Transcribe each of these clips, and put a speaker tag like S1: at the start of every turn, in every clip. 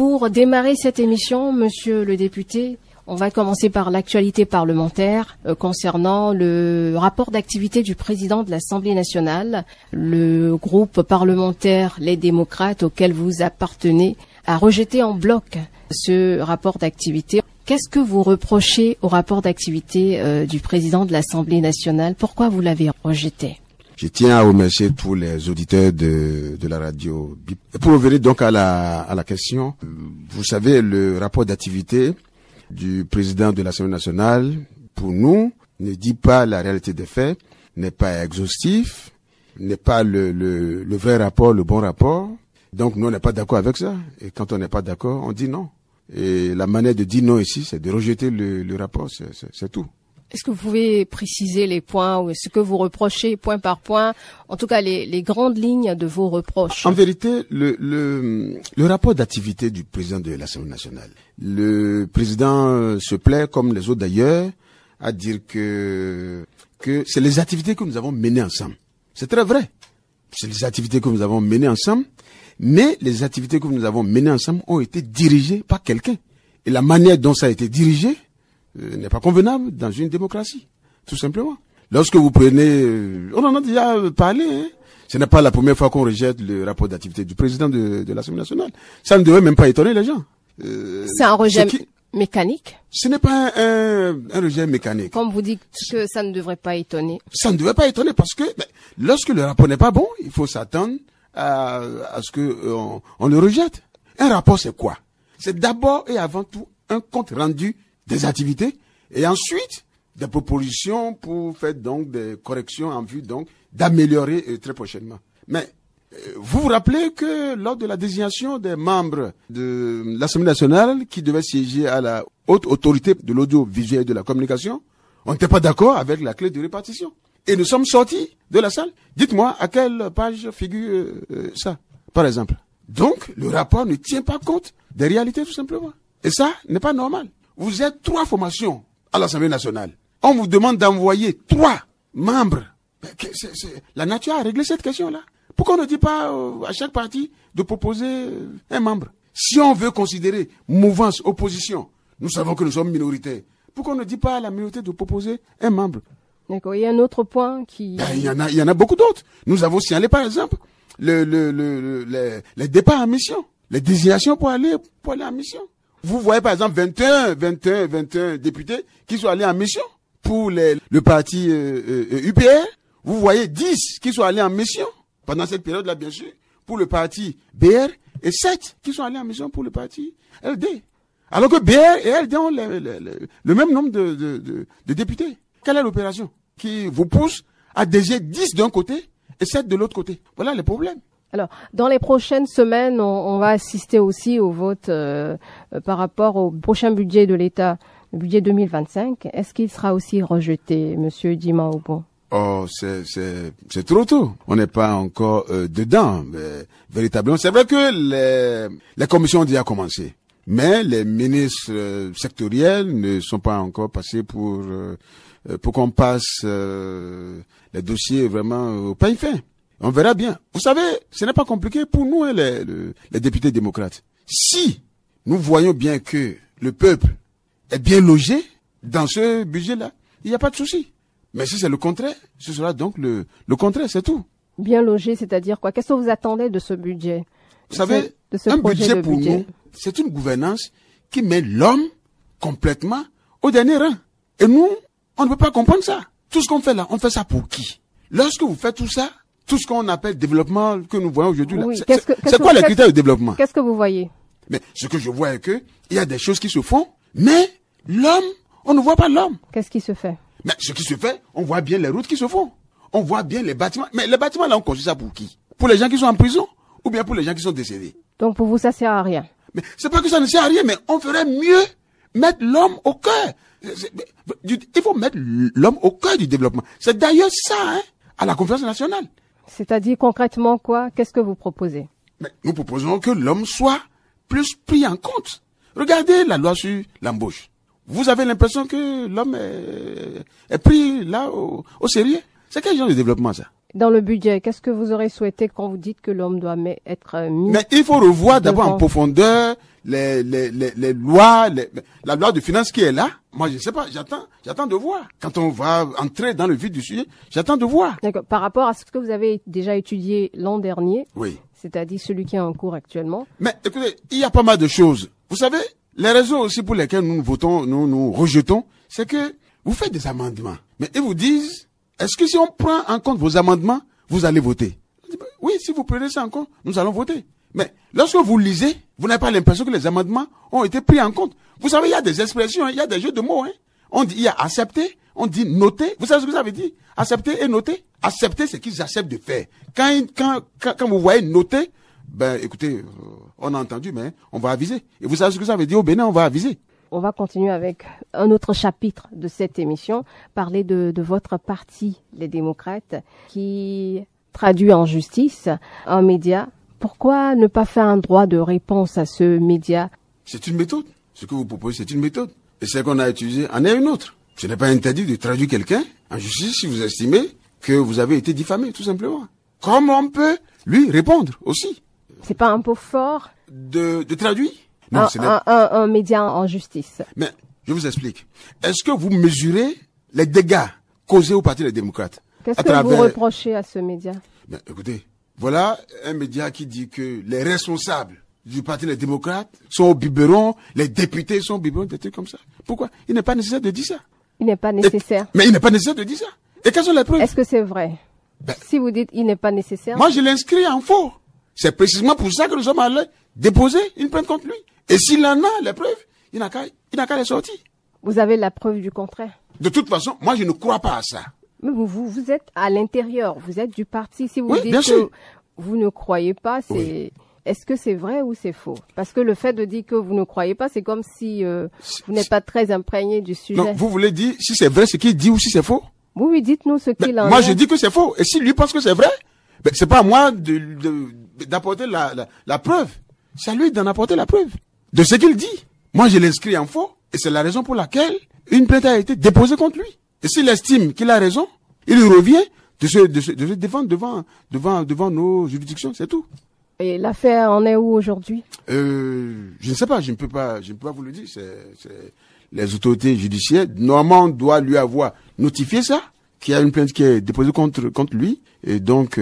S1: Pour démarrer cette émission, monsieur le député, on va commencer par l'actualité parlementaire concernant le rapport d'activité du président de l'Assemblée nationale. Le groupe parlementaire Les Démocrates auquel vous appartenez a rejeté en bloc ce rapport d'activité. Qu'est-ce que vous reprochez au rapport d'activité du président de l'Assemblée nationale? Pourquoi vous l'avez rejeté?
S2: Je tiens à remercier tous les auditeurs de la radio. Pour revenir donc à la question, vous savez, le rapport d'activité du président de l'Assemblée nationale, pour nous, ne dit pas la réalité des faits, n'est pas exhaustif, n'est pas le vrai rapport, le bon rapport. Donc nous, on n'est pas d'accord avec ça. Et quand on n'est pas d'accord, on dit non. Et la manière de dire non ici, c'est de rejeter le rapport, c'est tout.
S1: Est-ce que vous pouvez préciser les points ou ce que vous reprochez point par point, en tout cas les grandes lignes de vos reproches?
S2: En vérité, le rapport d'activité du président de l'Assemblée nationale, le président se plaît, comme les autres d'ailleurs, à dire que c'est les activités que nous avons menées ensemble. C'est très vrai. C'est les activités que nous avons menées ensemble, mais les activités que nous avons menées ensemble ont été dirigées par quelqu'un. Et la manière dont ça a été dirigé n'est pas convenable dans une démocratie, tout simplement. Lorsque vous prenez, on en a déjà parlé, hein, ce n'est pas la première fois qu'on rejette le rapport d'activité du président de l'Assemblée nationale. Ça ne devrait même pas étonner les gens.
S1: C'est un rejet mécanique?
S2: Ce n'est pas un rejet mécanique.
S1: Comme vous dites que ça ne devrait pas étonner.
S2: Ça ne devrait pas étonner parce que lorsque le rapport n'est pas bon, il faut s'attendre à ce que on le rejette. Un rapport, c'est quoi? C'est d'abord et avant tout un compte rendu des activités et ensuite des propositions pour faire donc des corrections en vue donc d'améliorer très prochainement. Mais vous vous rappelez que lors de la désignation des membres de l'Assemblée nationale qui devaient siéger à la haute autorité de l'audiovisuel et de la communication, on n'était pas d'accord avec la clé de répartition. Et nous sommes sortis de la salle. Dites-moi à quelle page figure ça, par exemple. Donc, le rapport ne tient pas compte des réalités tout simplement. Et ça n'est pas normal. Vous êtes 3 formations à l'Assemblée nationale. On vous demande d'envoyer 3 membres. La nature a réglé cette question-là. Pourquoi on ne dit pas à chaque parti de proposer un membre? Si on veut considérer mouvance, opposition, nous savons que nous sommes minoritaires. Pourquoi on ne dit pas à la minorité de proposer un membre?
S1: D'accord. Il y a un autre point qui...
S2: Il y en a beaucoup d'autres. Nous avons signalé par exemple les départs en mission, les désignations pour aller en mission. Vous voyez par exemple 21 députés qui sont allés en mission pour le parti UPR. Vous voyez 10 qui sont allés en mission pendant cette période-là, bien sûr, pour le parti BR et 7 qui sont allés en mission pour le parti LD. Alors que BR et LD ont le même nombre de députés. Quelle est l'opération qui vous pousse à désigner 10 d'un côté et 7 de l'autre côté? Voilà les problèmes.
S1: Alors, dans les prochaines semaines, on va assister aussi au vote par rapport au prochain budget de l'État, le budget 2025. Est-ce qu'il sera aussi rejeté, monsieur Dima Obon?
S2: Oh, c'est trop tôt. On n'est pas encore dedans, mais véritablement. C'est vrai que les commissions ont déjà commencé, mais les ministres sectoriels ne sont pas encore passés pour qu'on passe les dossiers vraiment au peigne fin. On verra bien. Vous savez, ce n'est pas compliqué pour nous, hein, les députés démocrates. Si nous voyons bien que le peuple est bien logé dans ce budget-là, il n'y a pas de souci. Mais si c'est le contraire, ce sera donc le contraire, c'est tout.
S1: Bien logé, c'est-à-dire quoi? Qu'est-ce que vous attendez de ce budget?
S2: Vous savez, un budget pour nous, c'est une gouvernance qui met l'homme complètement au dernier rang. Et nous, on ne peut pas comprendre ça. Tout ce qu'on fait là, on fait ça pour qui? Lorsque vous faites tout ça, tout ce qu'on appelle développement que nous voyons aujourd'hui,
S1: oui,
S2: c'est quoi les critères de développement?
S1: Qu'est-ce que vous voyez?
S2: Mais ce que je vois est que il y a des choses qui se font, mais l'homme, on ne voit pas l'homme.
S1: Qu'est-ce qui se fait?
S2: Mais ce qui se fait, on voit bien les routes qui se font. On voit bien les bâtiments. Mais les bâtiments là, on construit ça pour qui? Pour les gens qui sont en prison ou bien pour les gens qui sont décédés?
S1: Donc pour vous, ça sert à rien?
S2: Mais c'est pas que ça ne sert à rien, mais on ferait mieux mettre l'homme au cœur. Il faut mettre l'homme au cœur du développement. C'est d'ailleurs ça, hein, à la conférence nationale.
S1: C'est-à-dire concrètement quoi? Qu'est-ce que vous proposez?
S2: Mais nous proposons que l'homme soit plus pris en compte. Regardez la loi sur l'embauche. Vous avez l'impression que l'homme est pris là au sérieux? C'est quel genre de développement ça?
S1: Dans le budget, qu'est-ce que vous aurez souhaité quand vous dites que l'homme doit être mis?
S2: Mais il faut revoir d'abord en profondeur les lois, la loi de finances qui est là. Moi, je sais pas, j'attends de voir. Quand on va entrer dans le vif du sujet, j'attends de voir.
S1: D'accord. Par rapport à ce que vous avez déjà étudié l'an dernier,
S2: Oui.
S1: c'est-à-dire celui qui est en cours actuellement.
S2: Mais écoutez, il y a pas mal de choses. Vous savez, les raisons aussi pour lesquelles nous votons, nous rejetons, c'est que vous faites des amendements. Mais ils vous disent, est-ce que si on prend en compte vos amendements, vous allez voter? Oui, si vous prenez ça en compte, nous allons voter. Mais lorsque vous lisez, vous n'avez pas l'impression que les amendements ont été pris en compte. Vous savez, il y a des expressions, il y a des jeux de mots. On dit, il y a accepter, on dit noter. Vous savez ce que ça veut dire? Accepter et noter. Accepter, c'est qu'ils acceptent de faire. Quand vous voyez noter, ben écoutez, on a entendu, mais on va aviser. Et vous savez ce que ça veut dire au Bénin, on va aviser.
S1: On va continuer avec un autre chapitre de cette émission, parler de votre parti, les démocrates, qui traduit en justice un média. Pourquoi ne pas faire un droit de réponse à ce média?
S2: C'est une méthode. Ce que vous proposez, c'est une méthode. Et celle qu'on a utilisée en est une autre. Ce n'est pas interdit de traduire quelqu'un en justice si vous estimez que vous avez été diffamé, tout simplement. Comme on peut lui répondre aussi.
S1: C'est pas un peu fort?
S2: De traduire? Non,
S1: un média en justice.
S2: Mais, je vous explique. Est-ce que vous mesurez les dégâts causés au Parti des démocrates?
S1: Qu'est-ce que vous reprochez à ce média?
S2: Ben, écoutez, voilà un média qui dit que les responsables du Parti des démocrates sont au biberon, les députés sont au biberon, des trucs comme ça. Pourquoi? Il n'est pas nécessaire de dire ça.
S1: Il n'est pas nécessaire.
S2: Mais il n'est pas nécessaire de dire ça. Et quelles sont les preuves?
S1: Est-ce que c'est vrai? Ben, si vous dites il n'est pas nécessaire.
S2: Moi, je l'inscris en faux. C'est précisément pour ça que nous sommes allés déposer une plainte contre lui. Et s'il en a les preuves, il n'a qu'à les sortir.
S1: Vous avez la preuve du contraire?
S2: De toute façon, moi, je ne crois pas à ça.
S1: Mais vous êtes à l'intérieur, vous êtes du parti. Si vous dites
S2: que
S1: sûr. Vous ne croyez pas, c'est... Oui. Est-ce que c'est vrai ou c'est faux? Parce que le fait de dire que vous ne croyez pas, c'est comme si vous n'êtes pas très imprégné du sujet.
S2: Non, vous voulez dire si c'est vrai ce qu'il dit ou si c'est faux?
S1: Oui, dites-nous ce qu'il en est.
S2: Moi, je dis que c'est faux. Et si lui pense que c'est vrai, ben, c'est pas à moi d'apporter la preuve. C'est à lui d'en apporter la preuve de ce qu'il dit. Moi, je l'inscris en faux. Et c'est la raison pour laquelle une plainte a été déposée contre lui. Et s'il estime qu'il a raison, il lui revient de se défendre devant nos juridictions, c'est tout.
S1: Et l'affaire en est où aujourd'hui?
S2: Je ne sais pas, je ne peux pas vous le dire. C'est les autorités judiciaires. Normalement, on doit lui avoir notifié ça, qu'il y a une plainte qui est déposée contre lui. Et donc,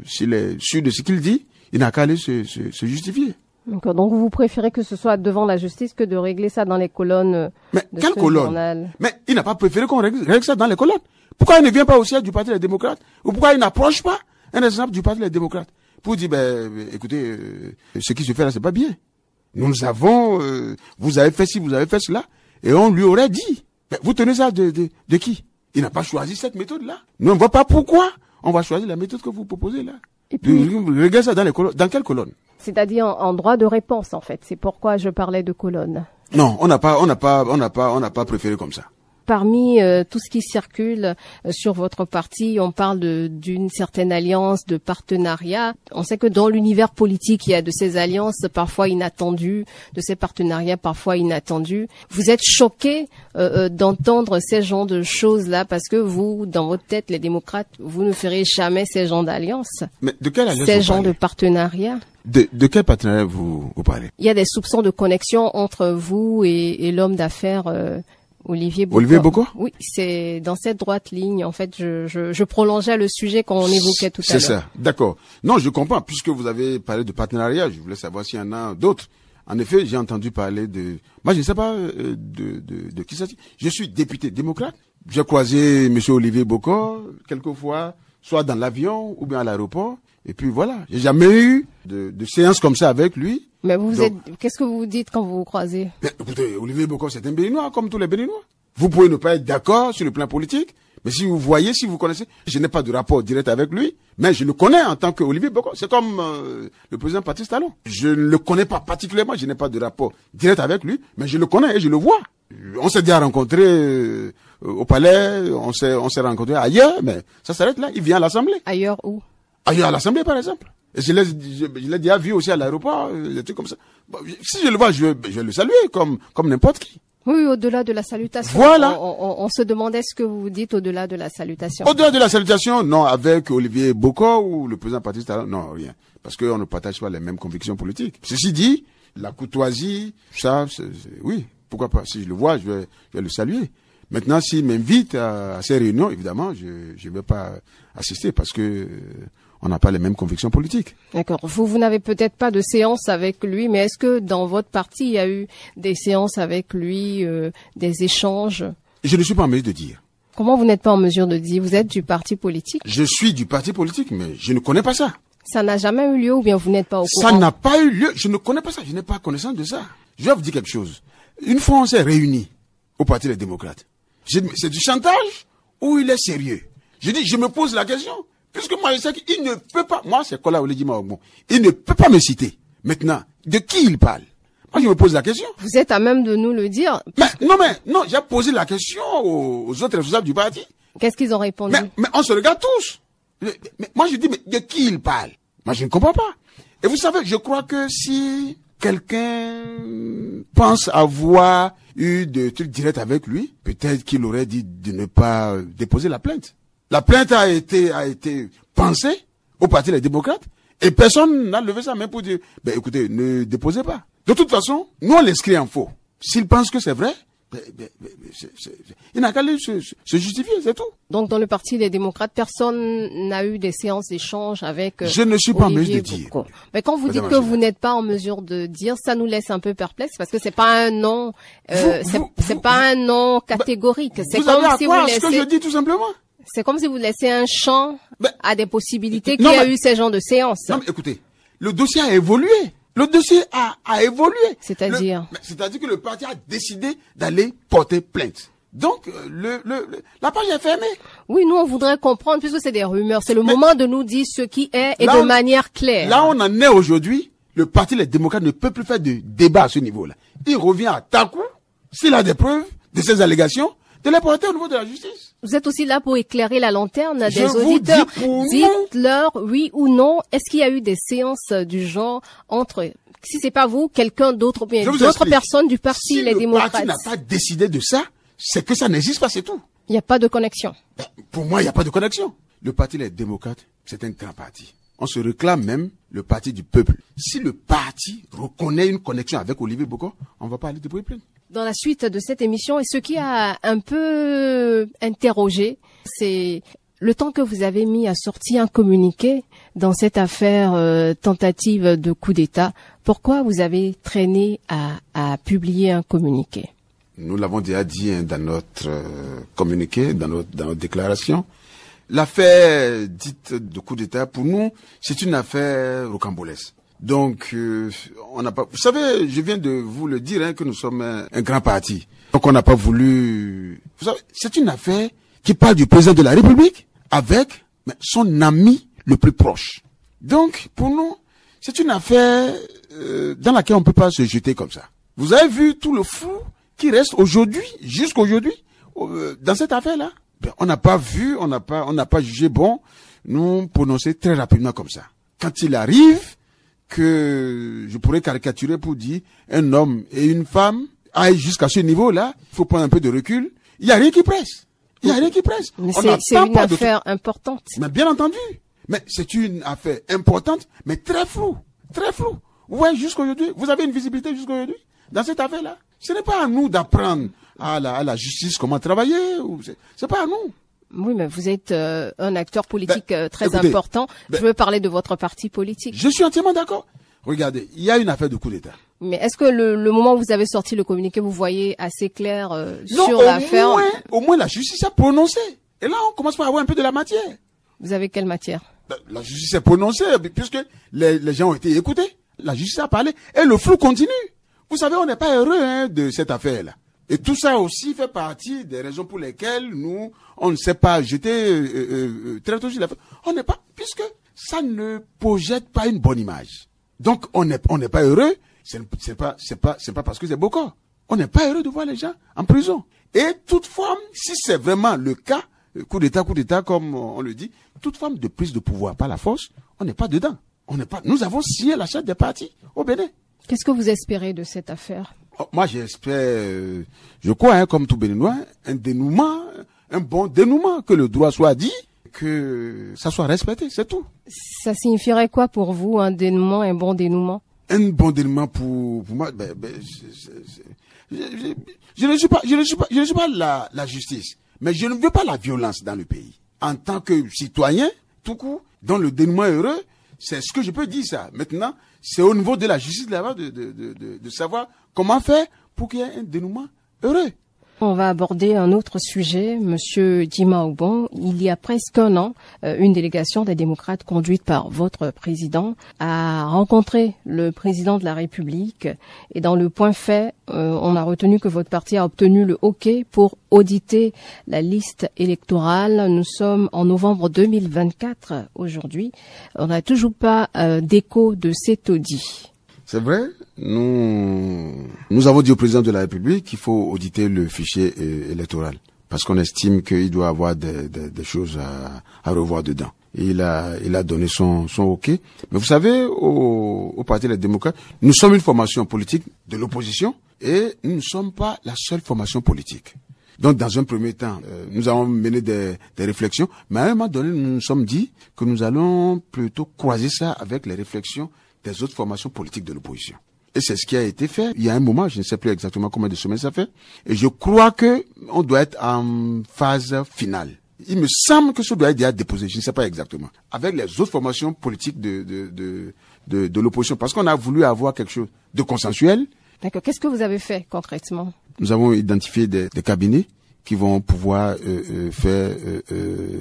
S2: s'il est sûr de ce qu'il dit, il n'a qu'à aller se justifier.
S1: D'accord. Donc, vous préférez que ce soit devant la justice que de régler ça dans les colonnes
S2: Mais
S1: de
S2: quelle
S1: ce
S2: colonne?
S1: journal?
S2: Mais il n'a pas préféré qu'on règle ça dans les colonnes. Pourquoi il ne vient pas au siège du Parti des démocrates? Ou pourquoi il n'approche pas un responsable du Parti des démocrates pour dire, écoutez, ce qui se fait là, c'est pas bien. Nous avons, vous avez fait ci, vous avez fait cela, et on lui aurait dit. Vous tenez ça de qui? Il n'a pas choisi cette méthode-là. Nous, on ne voit pas pourquoi on va choisir la méthode que vous proposez là. Et puis, regardez ça dans les colonnes. Dans quelle colonne?
S1: C'est-à-dire en droit de réponse, en fait. C'est pourquoi je parlais de colonne.
S2: Non, on n'a pas préféré comme ça.
S1: Parmi tout ce qui circule sur votre parti, on parle d'une certaine alliance de partenariat. On sait que dans l'univers politique, il y a de ces alliances parfois inattendues, de ces partenariats parfois inattendus. Vous êtes choqué d'entendre ces genres de choses-là parce que vous, dans votre tête, les démocrates, vous ne ferez jamais ces genres d'alliances.
S2: Mais de quelle alliance
S1: ces genres de partenariat?
S2: De quel partenariat vous parlez?
S1: Il y a des soupçons de connexion entre vous et l'homme d'affaires Olivier Bokor.
S2: Olivier Bokor?
S1: Oui, c'est dans cette droite ligne. En fait, je prolongeais le sujet qu'on évoquait tout à l'heure.
S2: C'est ça, d'accord. Non, je comprends. Puisque vous avez parlé de partenariat, je voulais savoir s'il y en a d'autres. En effet, j'ai entendu parler de... Moi, je ne sais pas de qui ça dit. Je suis député démocrate. J'ai croisé M. Olivier Bokor quelquefois, soit dans l'avion ou bien à l'aéroport. Et puis voilà, j'ai jamais eu de séance comme ça avec lui.
S1: Mais qu'est-ce que vous dites quand vous vous croisez?
S2: Écoutez, Olivier Bokor, c'est un Béninois, comme tous les Béninois. Vous pouvez ne pas être d'accord sur le plan politique, mais si vous voyez, si vous connaissez, je n'ai pas de rapport direct avec lui, mais je le connais en tant qu'Olivier Bokor. C'est comme le président Patrice Talon. Je ne le connais pas particulièrement, je n'ai pas de rapport direct avec lui, mais je le connais et je le vois. On s'est déjà rencontrés au palais, on s'est rencontrés ailleurs, mais ça s'arrête là. Il vient à l'Assemblée.
S1: Ailleurs où?
S2: Ailleurs à l'Assemblée, par exemple. Et je l'ai déjà vu aussi à l'aéroport, des trucs comme ça. Bon, si je le vois, je vais le saluer comme n'importe qui.
S1: Oui, au-delà de la salutation.
S2: Voilà.
S1: On se demandait ce que vous dites au-delà de la salutation.
S2: Au-delà de la salutation, non, avec Olivier Bokor ou le président Patrice Talon, non, rien. Parce qu'on ne partage pas les mêmes convictions politiques. Ceci dit, la courtoisie, ça, oui, pourquoi pas. Si je le vois, je vais le saluer. Maintenant, s'il m'invite à ces réunions, évidemment, je ne vais pas assister parce que on n'a pas les mêmes convictions politiques.
S1: D'accord. Vous n'avez peut-être pas de séance avec lui, mais est-ce que dans votre parti, il y a eu des séances avec lui, des échanges?
S2: Je ne suis pas en mesure de dire.
S1: Comment vous n'êtes pas en mesure de dire? Vous êtes du parti politique?
S2: Je suis du parti politique, mais je ne connais pas ça.
S1: Ça n'a jamais eu lieu ou bien vous n'êtes pas au courant?
S2: Ça n'a pas eu lieu. Je ne connais pas ça. Je n'ai pas connaissance de ça. Je vais vous dire quelque chose. Une fois, on s'est réunis au Parti des démocrates. C'est du chantage ou il est sérieux? Je dis, je me pose la question. Puisque moi, je sais qu'il ne peut pas, moi, c'est Kola Oledjima Ogbon, il ne peut pas me citer. Maintenant, de qui il parle? Moi, je me pose la question.
S1: Vous êtes à même de nous le dire.
S2: Non, j'ai posé la question aux autres responsables du parti.
S1: Qu'est-ce qu'ils ont répondu?
S2: Mais on se regarde tous. Mais moi, je dis, mais de qui il parle? Moi, je ne comprends pas. Et vous savez, je crois que si quelqu'un pense avoir eu de trucs directs avec lui, peut-être qu'il aurait dit de ne pas déposer la plainte. La plainte a été pensée au Parti des démocrates et personne n'a levé sa main pour dire, ben écoutez, ne déposez pas. De toute façon, nous on l'inscrit en faux. S'il pense que c'est vrai, il n'a qu'à se justifier, c'est tout.
S1: Donc dans le Parti des démocrates, personne n'a eu des séances d'échange avec
S2: je ne suis pas en mesure de dire.
S1: Mais quand vous dites que vous n'êtes pas en mesure de dire, ça nous laisse un peu perplexe parce que c'est pas un nom, c'est pas un nom catégorique. C'est comme si vous laissez.
S2: Ce que je dis tout simplement.
S1: C'est comme si vous laissez un champ à des possibilités qu'il y a eu ces genres de séances.
S2: Non, mais écoutez, le dossier a évolué. Le dossier a évolué.
S1: C'est-à-dire
S2: que le parti a décidé d'aller porter plainte. Donc, la page est fermée.
S1: Oui, nous, on voudrait comprendre, puisque c'est des rumeurs. C'est le moment de nous dire ce qui est et de manière claire.
S2: Là, on en est aujourd'hui. Le Parti des démocrates ne peut plus faire de débat à ce niveau-là. Il revient à Takou, s'il a des preuves de ces allégations, de les porter au niveau de la justice.
S1: Vous êtes aussi là pour éclairer la lanterne des auditeurs. Dites-leur oui ou non. Est-ce qu'il y a eu des séances du genre entre, si c'est pas vous, quelqu'un d'autre, bien d'autres personnes du Parti les démocrates?
S2: Si le parti n'a pas décidé de ça, c'est que ça n'existe pas, c'est tout.
S1: Il n'y a pas de connexion.
S2: Pour moi, il n'y a pas de connexion. Le Parti les démocrates, c'est un grand parti. On se réclame même le parti du peuple. Si le parti reconnaît une connexion avec Olivier Bokor, on ne va pas aller déposer plainte.
S1: Dans la suite de cette émission, et ce qui a un peu interrogé, c'est le temps que vous avez mis à sortir un communiqué dans cette affaire tentative de coup d'État. Pourquoi vous avez traîné à publier un communiqué?
S2: Nous l'avons déjà dit dans notre communiqué, dans notre déclaration. L'affaire dite de coup d'État, pour nous, c'est une affaire rocambolesque. Donc, on n'a pas. Vous savez, je viens de vous le dire que nous sommes un grand parti. Donc, on n'a pas voulu. Vous savez, c'est une affaire qui parle du président de la République avec son ami le plus proche. Donc, pour nous, c'est une affaire dans laquelle on ne peut pas se jeter comme ça. Vous avez vu tout le flou qui reste aujourd'hui, jusqu'aujourd'hui, dans cette affaire-là. On n'a pas vu, on n'a pas jugé bon nous prononcer très rapidement comme ça. Quand il arrive que je pourrais caricaturer pour dire un homme et une femme aillent jusqu'à ce niveau-là, il faut prendre un peu de recul. Il n'y a rien qui presse. Il n'y a rien qui presse.
S1: Mais c'est une affaire importante.
S2: Mais bien entendu. Mais c'est une affaire importante, mais très floue. Très floue. Ouais, jusqu'aujourd'hui. Vous avez une visibilité jusqu'aujourd'hui dans cette affaire-là. Ce n'est pas à nous d'apprendre à la justice comment travailler. C'est pas à nous.
S1: Oui, mais vous êtes un acteur politique très important. Je veux parler de votre parti politique.
S2: Je suis entièrement d'accord. Regardez, il y a une affaire de coup d'État.
S1: Mais est-ce que le moment où vous avez sorti le communiqué, vous voyez assez clair sur l'affaire?
S2: Au moins la justice a prononcé. Et là, on commence par avoir un peu de la matière.
S1: Vous avez quelle matière?
S2: La justice a prononcé, puisque les gens ont été écoutés. La justice a parlé. Et le flou continue. Vous savez, on n'est pas heureux de cette affaire-là. Et tout ça aussi fait partie des raisons pour lesquelles nous, on ne s'est pas jeté très tôt sur l'affaire. On n'est pas, puisque ça ne projette pas une bonne image. Donc, on n'est pas heureux. C'est pas parce que c'est Bokor. On n'est pas heureux de voir les gens en prison. Et toute forme, si c'est vraiment le cas, coup d'État, comme on le dit, toute forme de prise de pouvoir par la force, on n'est pas dedans. Nous avons signé la charte des partis au Bénin.
S1: Qu'est-ce que vous espérez de cette affaire?
S2: Moi, j'espère, je crois, comme tout Béninois, un dénouement, un bon dénouement, que le droit soit dit, que ça soit respecté, c'est tout.
S1: Ça signifierait quoi pour vous, un dénouement, un bon dénouement?
S2: un bon dénouement pour moi. Je ne suis pas la justice, mais je ne veux pas la violence dans le pays. En tant que citoyen, tout court, dans le dénouement heureux, c'est ce que je peux dire ça. Maintenant, c'est au niveau de la justice là-bas de savoir comment faire pour qu'il y ait un dénouement heureux.
S1: On va aborder un autre sujet, Monsieur Dima Obon. Il y a presque un an, une délégation des démocrates conduite par votre président a rencontré le président de la République. Et dans le point fait, on a retenu que votre parti a obtenu le OK pour auditer la liste électorale. Nous sommes en novembre 2024 aujourd'hui. On n'a toujours pas d'écho de cet audit.
S2: C'est vrai, nous avons dit au président de la République qu'il faut auditer le fichier électoral parce qu'on estime qu'il doit avoir des choses à revoir dedans. Et il a donné son OK. Mais vous savez, au Parti des démocrates, nous sommes une formation politique de l'opposition et nous ne sommes pas la seule formation politique. Donc, dans un premier temps, nous avons mené des réflexions, mais à un moment donné, nous nous sommes dit que nous allons plutôt croiser ça avec les réflexions des autres formations politiques de l'opposition. Et c'est ce qui a été fait. Il y a un moment, je ne sais plus exactement combien de semaines ça fait, et je crois que on doit être en phase finale. Il me semble que ça doit être déjà déposé, je ne sais pas exactement, avec les autres formations politiques de l'opposition, parce qu'on a voulu avoir quelque chose de consensuel.
S1: D'accord. Qu'est-ce que vous avez fait concrètement?
S2: Nous avons identifié des cabinets qui vont pouvoir faire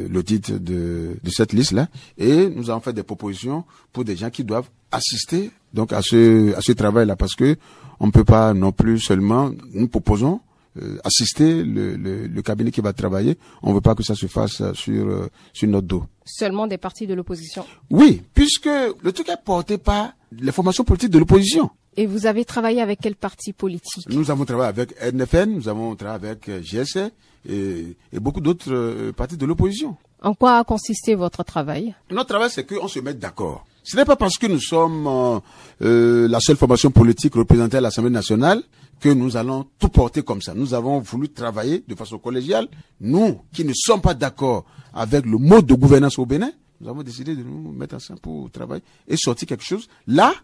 S2: l'audit de cette liste-là, et nous avons fait des propositions pour des gens qui doivent assister donc à ce travail-là, parce que on ne peut pas non plus seulement, nous proposons assister le cabinet qui va travailler. On ne veut pas que ça se fasse sur notre dos.
S1: Seulement des partis de l'opposition?
S2: Oui, puisque le truc est porté par les formations politiques de l'opposition.
S1: Et vous avez travaillé avec quel parti politique?
S2: Nous avons travaillé avec NFN, nous avons travaillé avec GSC et beaucoup d'autres partis de l'opposition.
S1: En quoi a consisté votre travail?
S2: Notre travail, c'est qu'on se mette d'accord. Ce n'est pas parce que nous sommes la seule formation politique représentée à l'Assemblée nationale que nous allons tout porter comme ça. Nous avons voulu travailler de façon collégiale. Nous, qui ne sommes pas d'accord avec le mode de gouvernance au Bénin, nous avons décidé de nous mettre ensemble pour travailler et sortir quelque chose. Là,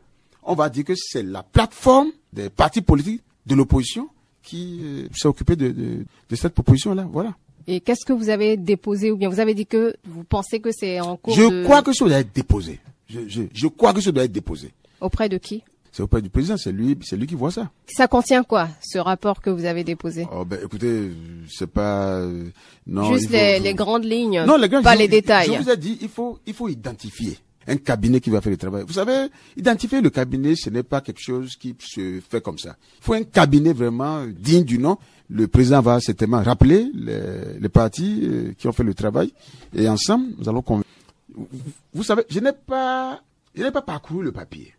S2: on va dire que c'est la plateforme des partis politiques de l'opposition qui s'est occupée de cette proposition-là. Voilà.
S1: Et qu'est-ce que vous avez déposé, ou bien vous avez dit que vous pensez que c'est en cours
S2: Je crois que ça doit être déposé. Je crois que ça doit être déposé.
S1: Auprès de qui?
S2: C'est auprès du président, c'est lui qui voit ça.
S1: Ça contient quoi, ce rapport que vous avez déposé?
S2: Oh, écoutez, c'est pas, non.
S1: Juste les grandes lignes.
S2: Non,
S1: pas les détails.
S2: Je vous ai dit, il faut identifier un cabinet qui va faire le travail. Vous savez, identifier le cabinet, ce n'est pas quelque chose qui se fait comme ça. Il faut un cabinet vraiment digne du nom. Le président va certainement rappeler les partis qui ont fait le travail, et ensemble, nous allons convaincre. Vous savez, je n'ai pas parcouru le papier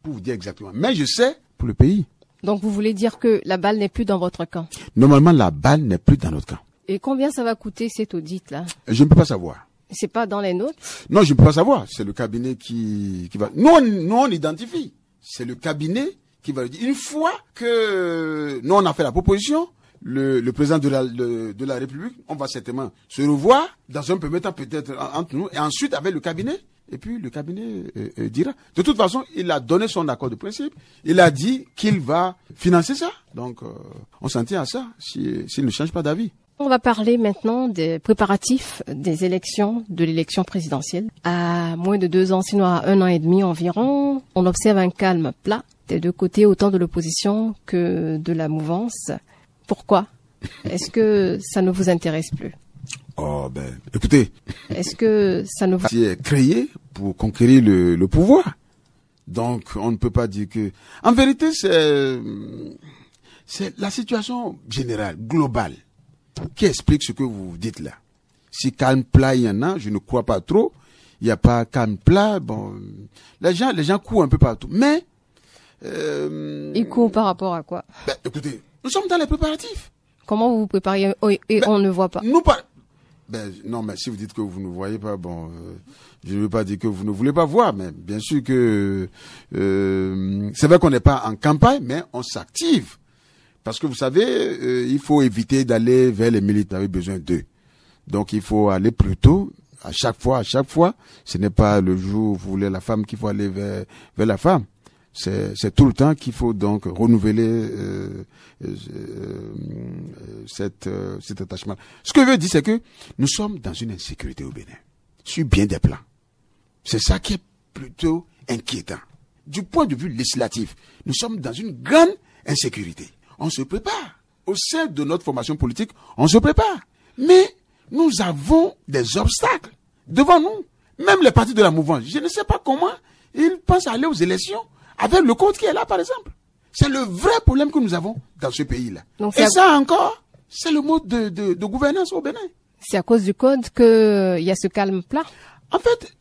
S2: pour vous dire exactement, mais je sais pour le pays.
S1: Donc vous voulez dire que la balle n'est plus dans votre camp?
S2: Normalement, la balle n'est plus dans notre camp.
S1: Et combien ça va coûter cet audit-là?
S2: Je ne peux pas savoir.
S1: C'est pas dans les nôtres?
S2: Non, je ne peux pas savoir. C'est le cabinet qui va. Nous, on identifie. C'est le cabinet qui va le dire. Une fois que nous, on a fait la proposition, le président de la République, on va certainement se revoir dans un premier temps peut-être entre nous, et ensuite avec le cabinet. Et puis le cabinet dira. De toute façon, il a donné son accord de principe. Il a dit qu'il va financer ça. Donc, on s'en tient à ça s'il ne change pas d'avis.
S1: On va parler maintenant des préparatifs des élections, de l'élection présidentielle. À moins de 2 ans, sinon à 1 an et demi environ, on observe un calme plat des deux côtés, autant de l'opposition que de la mouvance. Pourquoi? Est-ce que ça ne vous intéresse plus?
S2: Oh, écoutez.
S1: Est-ce que ça ne vous...
S2: C'est créé pour conquérir le pouvoir. Donc, on ne peut pas dire que... En vérité, c'est la situation générale, globale, qui explique ce que vous dites là. Si calme plat, il y en a, je ne crois pas trop. Il n'y a pas calme plat, bon... Les gens courent un peu partout. Mais...
S1: Ils courent par rapport à quoi?
S2: Écoutez, nous sommes dans les préparatifs.
S1: Comment vous vous préparez et on ne voit pas?
S2: Non, mais si vous dites que vous ne voyez pas, bon, je ne veux pas dire que vous ne voulez pas voir, mais bien sûr que c'est vrai qu'on n'est pas en campagne, mais on s'active. Parce que vous savez, il faut éviter d'aller vers les militants, avec besoin d'eux. Donc il faut aller plus tôt, à chaque fois. Ce n'est pas le jour où vous voulez la femme qu'il faut aller vers la femme. c'est tout le temps qu'il faut donc renouveler cet attachement. Ce que je veux dire, c'est que nous sommes dans une insécurité au Bénin, sur bien des plans. C'est ça qui est plutôt inquiétant. Du point de vue législatif, nous sommes dans une grande insécurité. On se prépare. Au sein de notre formation politique, on se prépare. Mais nous avons des obstacles devant nous. Même les partis de la mouvance, je ne sais pas comment ils pensent aller aux élections avec le code qui est là, par exemple. C'est le vrai problème que nous avons dans ce pays-là. Donc, et ça encore, c'est le mode de gouvernance au Bénin.
S1: C'est à cause du code qu'il y a ce calme plat.
S2: En fait,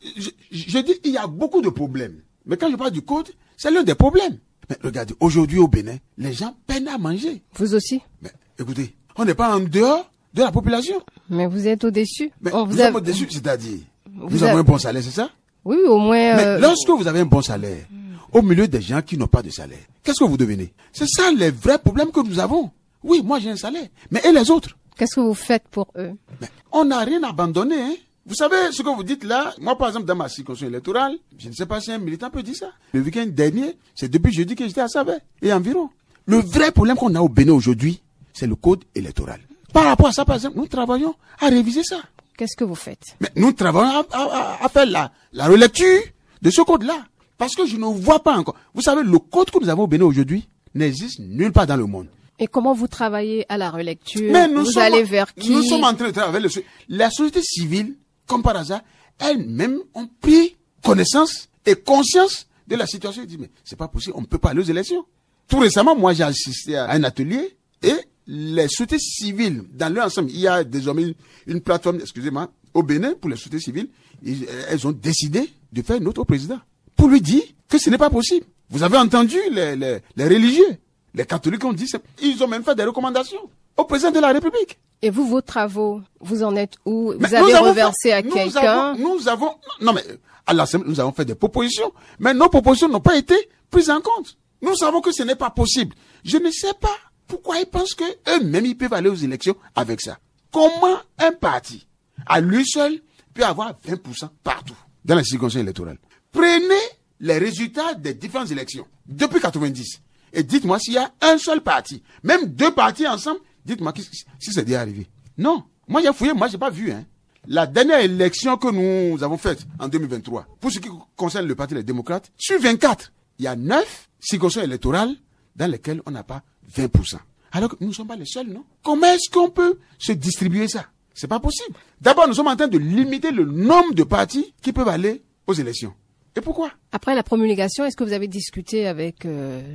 S2: je dis il y a beaucoup de problèmes. Mais quand je parle du code, c'est l'un des problèmes. Mais regardez, aujourd'hui au Bénin, les gens peinent à manger.
S1: Vous aussi?
S2: Mais écoutez, on n'est pas en dehors de la population.
S1: Mais vous êtes au-dessus.
S2: Mais nous sommes au-dessus, c'est-à-dire, nous avons un bon salaire, c'est ça?
S1: Oui, au moins...
S2: Mais lorsque vous avez un bon salaire, au milieu des gens qui n'ont pas de salaire, qu'est-ce que vous devenez? C'est ça les vrais problèmes que nous avons. Oui, moi j'ai un salaire, mais et les autres?
S1: Qu'est-ce que vous faites pour eux?
S2: Mais on n'a rien abandonné, hein. Vous savez ce que vous dites là? Moi, par exemple, dans ma circonscription électorale, je ne sais pas si un militant peut dire ça. Le week-end dernier, c'est depuis jeudi que j'étais à Savé et environ. Le vrai problème qu'on a au Bénin aujourd'hui, c'est le code électoral. Par rapport à ça, par exemple, nous travaillons à réviser ça.
S1: Qu'est-ce que vous faites?
S2: Mais nous travaillons à faire la relecture de ce code-là. Parce que je ne vois pas encore. Vous savez, le code que nous avons au Bénin aujourd'hui n'existe nulle part dans le monde.
S1: Et comment vous travaillez à la relecture? Mais vous allez vers qui?
S2: Nous sommes en train de travailler avec la société civile. Comme par hasard, elles-mêmes ont pris connaissance et conscience de la situation. Ils disent, mais c'est pas possible, on ne peut pas aller aux élections. Tout récemment, moi, j'ai assisté à un atelier et les sociétés civiles, dans leur ensemble, il y a désormais une plateforme, excusez-moi, au Bénin, pour les sociétés civiles, elles ont décidé de faire un autre président pour lui dire que ce n'est pas possible. Vous avez entendu les religieux, les catholiques ont dit, ils ont même fait des recommandations au président de la République.
S1: Et vous, vos travaux, vous en êtes où? Vous avez reversé à quelqu'un?
S2: Nous avons, non mais, à l'Assemblée, nous avons fait des propositions, mais nos propositions n'ont pas été prises en compte. Nous savons que ce n'est pas possible. Je ne sais pas pourquoi ils pensent que eux-mêmes, ils peuvent aller aux élections avec ça. Comment un parti, à lui seul, peut avoir 20% partout, dans la circonscription électorale? Prenez les résultats des différentes élections, depuis 90, et dites-moi s'il y a un seul parti, même deux partis ensemble, dites-moi si c'est déjà arrivé. Non. Moi, j'ai fouillé, moi, j'ai pas vu, hein. La dernière élection que nous avons faite en 2023, pour ce qui concerne le Parti des démocrates, sur 24, il y a 9 circonscriptions électorales dans lesquelles on n'a pas 20%. Alors que nous ne sommes pas les seuls, non? Comment est-ce qu'on peut se distribuer ça? C'est pas possible. D'abord, nous sommes en train de limiter le nombre de partis qui peuvent aller aux élections. Et pourquoi?
S1: Après la promulgation, est-ce que vous avez discuté avec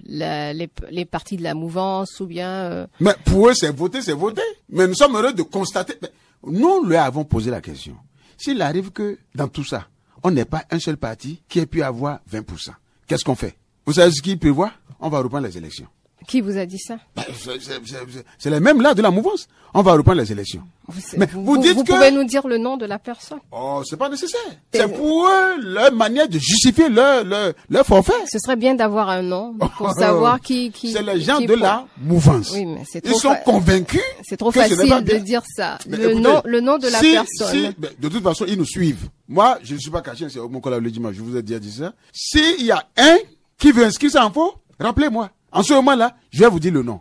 S1: les partis de la mouvance ou bien...
S2: Mais pour eux, c'est voter, c'est voter. Mais nous sommes heureux de constater... Mais nous leur avons posé la question. S'il arrive que dans tout ça, on n'ait pas un seul parti qui ait pu avoir 20%, qu'est-ce qu'on fait? Vous savez ce qu'ils prévoient? On va reprendre les élections.
S1: Qui vous a dit ça?
S2: C'est les mêmes là de la mouvance. On va reprendre les élections.
S1: Vous pouvez nous dire le nom de la personne?
S2: Oh, c'est pas nécessaire. C'est pour eux leur manière de justifier leur forfait.
S1: Ce serait bien d'avoir un nom pour savoir qui.
S2: C'est les gens de la mouvance.
S1: Oui, mais c'est trop.
S2: Ils sont convaincus.
S1: C'est trop facile de dire ça. Le nom de la personne.
S2: De toute façon, ils nous suivent. Moi, je ne suis pas caché. C'est mon collègue le dimanche. Je vous ai déjà dit ça. S'il y a un qui veut inscrire ça en faux, rappelez-moi. En ce moment-là, je vais vous dire le nom.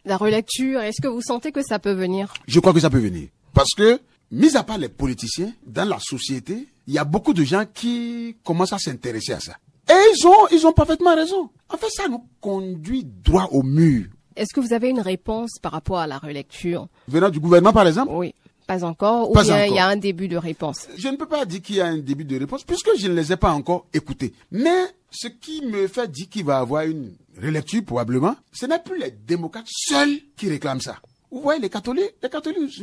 S1: La relecture, est-ce que vous sentez que ça peut venir?
S2: Je crois que ça peut venir. Parce que, mis à part les politiciens, dans la société, il y a beaucoup de gens qui commencent à s'intéresser à ça. Et ils ont parfaitement raison. En fait, ça nous conduit droit au mur.
S1: Est-ce que vous avez une réponse par rapport à la relecture?
S2: Venant du gouvernement, par exemple?
S1: Oui. Pas encore, ou bien il y a un début de réponse?
S2: Je ne peux pas dire qu'il y a un début de réponse, puisque je ne les ai pas encore écoutés. Mais ce qui me fait dire qu'il va y avoir une relecture, probablement, ce n'est plus les démocrates seuls qui réclament ça. Vous voyez, les catholiques,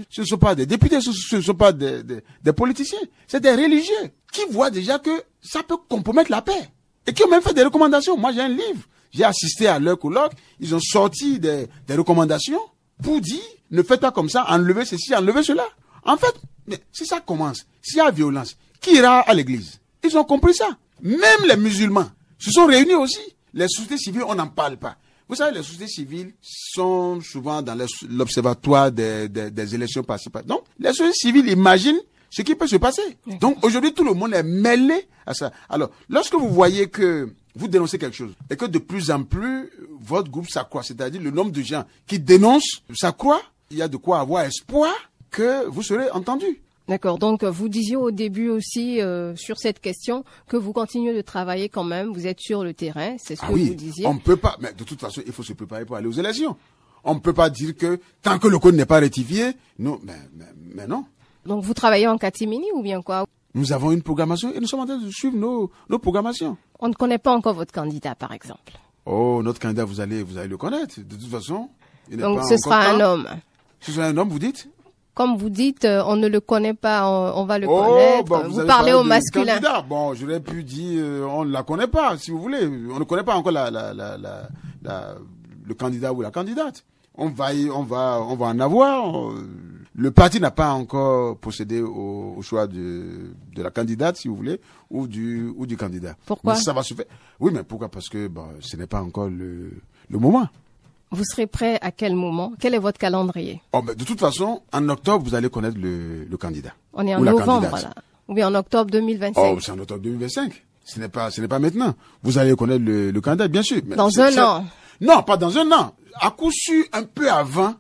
S2: ce ne sont pas des députés, ce ne sont pas des politiciens, c'est des religieux qui voient déjà que ça peut compromettre la paix et qui ont même fait des recommandations. Moi, j'ai un livre, j'ai assisté à leur colloque, ils ont sorti des recommandations pour dire, ne faites pas comme ça, enlevez ceci, enlevez cela. En fait, mais si ça commence, s'il y a violence, qui ira à l'église? Ils ont compris ça. Même les musulmans se sont réunis aussi. Les sociétés civiles, on n'en parle pas. Vous savez, les sociétés civiles sont souvent dans l'observatoire des élections participantes. Donc, les sociétés civiles imaginent ce qui peut se passer. Donc, aujourd'hui, tout le monde est mêlé à ça. Alors, lorsque vous voyez que vous dénoncez quelque chose et que de plus en plus, votre groupe s'accroît, c'est-à-dire le nombre de gens qui dénoncent s'accroît, il y a de quoi avoir espoir que vous serez entendu.
S1: D'accord. Donc, vous disiez au début aussi sur cette question que vous continuez de travailler quand même. Vous êtes sur le terrain, c'est ce que vous disiez.
S2: On ne peut pas. Mais de toute façon, il faut se préparer pour aller aux élections. On ne peut pas dire que tant que le code n'est pas rectifié, non. Mais non.
S1: Donc, vous travaillez en catimini ou bien quoi?
S2: Nous avons une programmation et nous sommes en train de suivre nos programmations.
S1: On ne connaît pas encore votre candidat, par exemple.
S2: Oh, notre candidat, vous allez le connaître. De toute façon, il n'est
S1: donc
S2: pas
S1: ce sera un homme.
S2: Ce sera un homme, vous dites?
S1: Comme vous dites, on ne le connaît pas, on va le connaître.
S2: Bah,
S1: vous parlez au masculin.
S2: Candidat. Bon, j'aurais pu dire, on ne la connaît pas, si vous voulez. On ne connaît pas encore le candidat ou la candidate. On va en avoir. Le parti n'a pas encore procédé au choix de la candidate, si vous voulez, ou du candidat.
S1: Pourquoi?
S2: Mais ça va se faire. Oui, mais pourquoi? Parce que ce n'est pas encore le moment.
S1: Vous serez prêt à quel moment? Quel est votre calendrier?
S2: Oh, mais de toute façon, en octobre, vous allez connaître le candidat.
S1: On est en novembre, là. Ou bien en octobre 2025.
S2: Oh, c'est en octobre 2025. Ce n'est pas maintenant. Vous allez connaître le candidat, bien sûr. Mais
S1: dans un an?
S2: Non, pas dans un an. À coup sûr, un peu avant,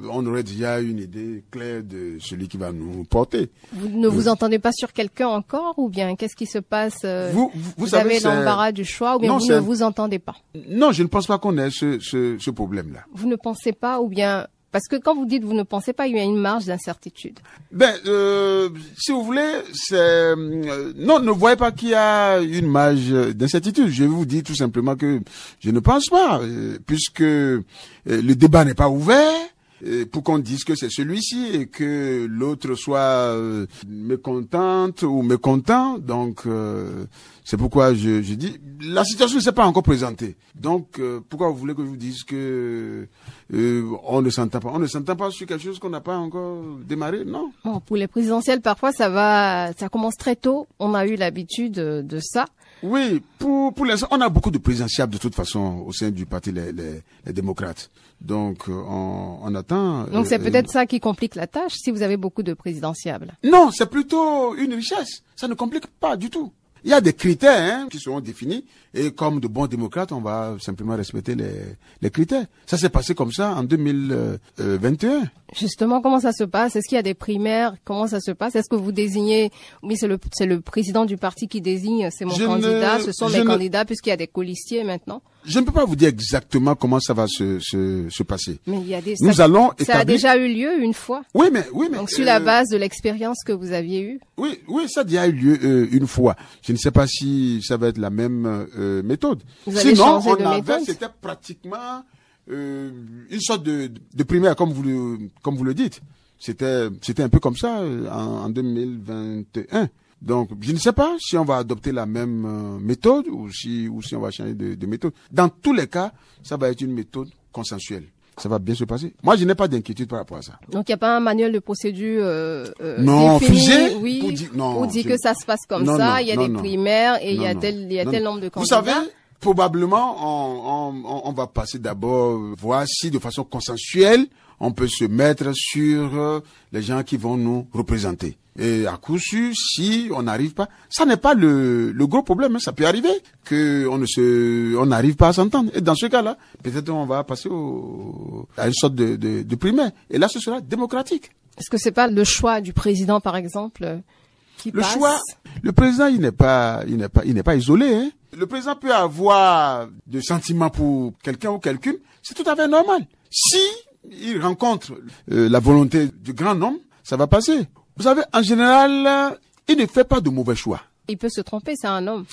S2: on aurait déjà une idée claire de celui qui va nous porter.
S1: Vous ne vous entendez pas sur quelqu'un encore, ou bien qu'est-ce qui se passe? Vous
S2: savez,
S1: avez l'embarras du choix, ou bien vous ne vous entendez pas?
S2: Non, je ne pense pas qu'on ait ce problème-là.
S1: Vous ne pensez pas, ou bien... Parce que quand vous dites vous ne pensez pas, il y a une marge d'incertitude.
S2: Si vous voulez, non, ne voyez pas qu'il y a une marge d'incertitude. Je vous dis tout simplement que je ne pense pas, puisque le débat n'est pas ouvert. Pour qu'on dise que c'est celui-ci et que l'autre soit mécontente ou mécontent. Donc, c'est pourquoi je dis, la situation ne s'est pas encore présentée. Donc, pourquoi vous voulez que je vous dise que on ne s'entend pas? On ne s'entend pas sur quelque chose qu'on n'a pas encore démarré, non?
S1: Bon, pour les présidentielles, parfois, ça commence très tôt. On a eu l'habitude de ça.
S2: Oui, pour l'instant, on a beaucoup de présidentiables de toute façon au sein du parti les démocrates. Donc, on attend.
S1: Donc, c'est peut-être ça qui complique la tâche, si vous avez beaucoup de présidentiables.
S2: Non, c'est plutôt une richesse. Ça ne complique pas du tout. Il y a des critères qui seront définis et comme de bons démocrates, on va simplement respecter les critères. Ça s'est passé comme ça en 2021.
S1: Justement, comment ça se passe? Est-ce qu'il y a des primaires? Comment ça se passe? Est-ce que vous désignez... Oui, c'est le président du parti qui désigne, c'est mon candidat, ce sont mes candidats puisqu'il y a des colistiers maintenant.
S2: Je ne peux pas vous dire exactement comment ça va se passer.
S1: Mais il y a des...
S2: Ça
S1: a déjà eu lieu une fois.
S2: Oui, mais.
S1: Donc, sur la base de l'expérience que vous aviez eue.
S2: Oui, ça a déjà eu lieu une fois. Je ne sais pas si ça va être la même méthode.
S1: Sinon,
S2: c'était pratiquement une sorte de primaire, comme vous le dites. C'était un peu comme ça en 2021. Donc, je ne sais pas si on va adopter la même méthode ou si on va changer de méthode. Dans tous les cas, ça va être une méthode consensuelle. Ça va bien se passer. Moi, je n'ai pas d'inquiétude par rapport à ça.
S1: Donc, il n'y a pas un manuel de procédure
S2: non,
S1: défini,
S2: figé,
S1: oui, pour dire que ça se passe comme ça, il y a des primaires et il y a tel nombre de candidats.
S2: Vous savez, probablement, on va passer d'abord, voir si de façon consensuelle, on peut se mettre sur les gens qui vont nous représenter. Et à coup sûr, si on n'arrive pas, ça n'est pas le gros problème. Ça peut arriver on n'arrive pas à s'entendre. Et dans ce cas-là, peut-être on va passer à une sorte de primaire. Et là, ce sera démocratique.
S1: Est-ce que c'est pas le choix du président, par exemple, qui passe?
S2: Le président, il n'est pas isolé. Hein. Le président peut avoir des sentiments pour quelqu'un ou quelqu'une. C'est tout à fait normal. Si il rencontre la volonté du grand nombre, ça va passer. Vous savez, en général, il ne fait pas de mauvais choix.
S1: Il peut se tromper, c'est un homme.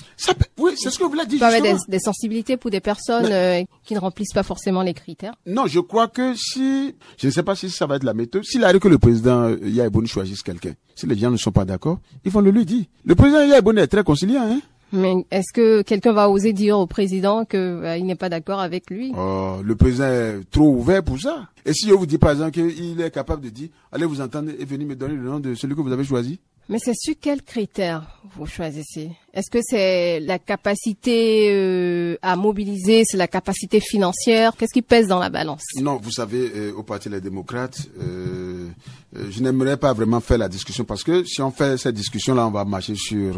S2: Oui, c'est ce que vous l'avez dit.
S1: Il peut avoir des sensibilités pour des personnes qui ne remplissent pas forcément les critères.
S2: Non, je crois que je ne sais pas si ça va être la méthode, s'il arrive que le président Yaïbouni choisisse quelqu'un, si les gens ne sont pas d'accord, ils vont le lui dire. Le président Yaïbouni est très conciliant, hein.
S1: Mais est-ce que quelqu'un va oser dire au président qu'il n'est pas d'accord avec lui?
S2: Le président est trop ouvert pour ça. Et si je vous dis par exemple qu'il est capable de dire, allez vous entendre et venir me donner le nom de celui que vous avez choisi?
S1: Mais c'est sur quels critères vous choisissez? Est-ce que c'est la capacité à mobiliser, c'est la capacité financière? Qu'est-ce qui pèse dans la balance?
S2: Non, vous savez, au Parti des démocrates, je n'aimerais pas vraiment faire la discussion parce que si on fait cette discussion-là, on va marcher sur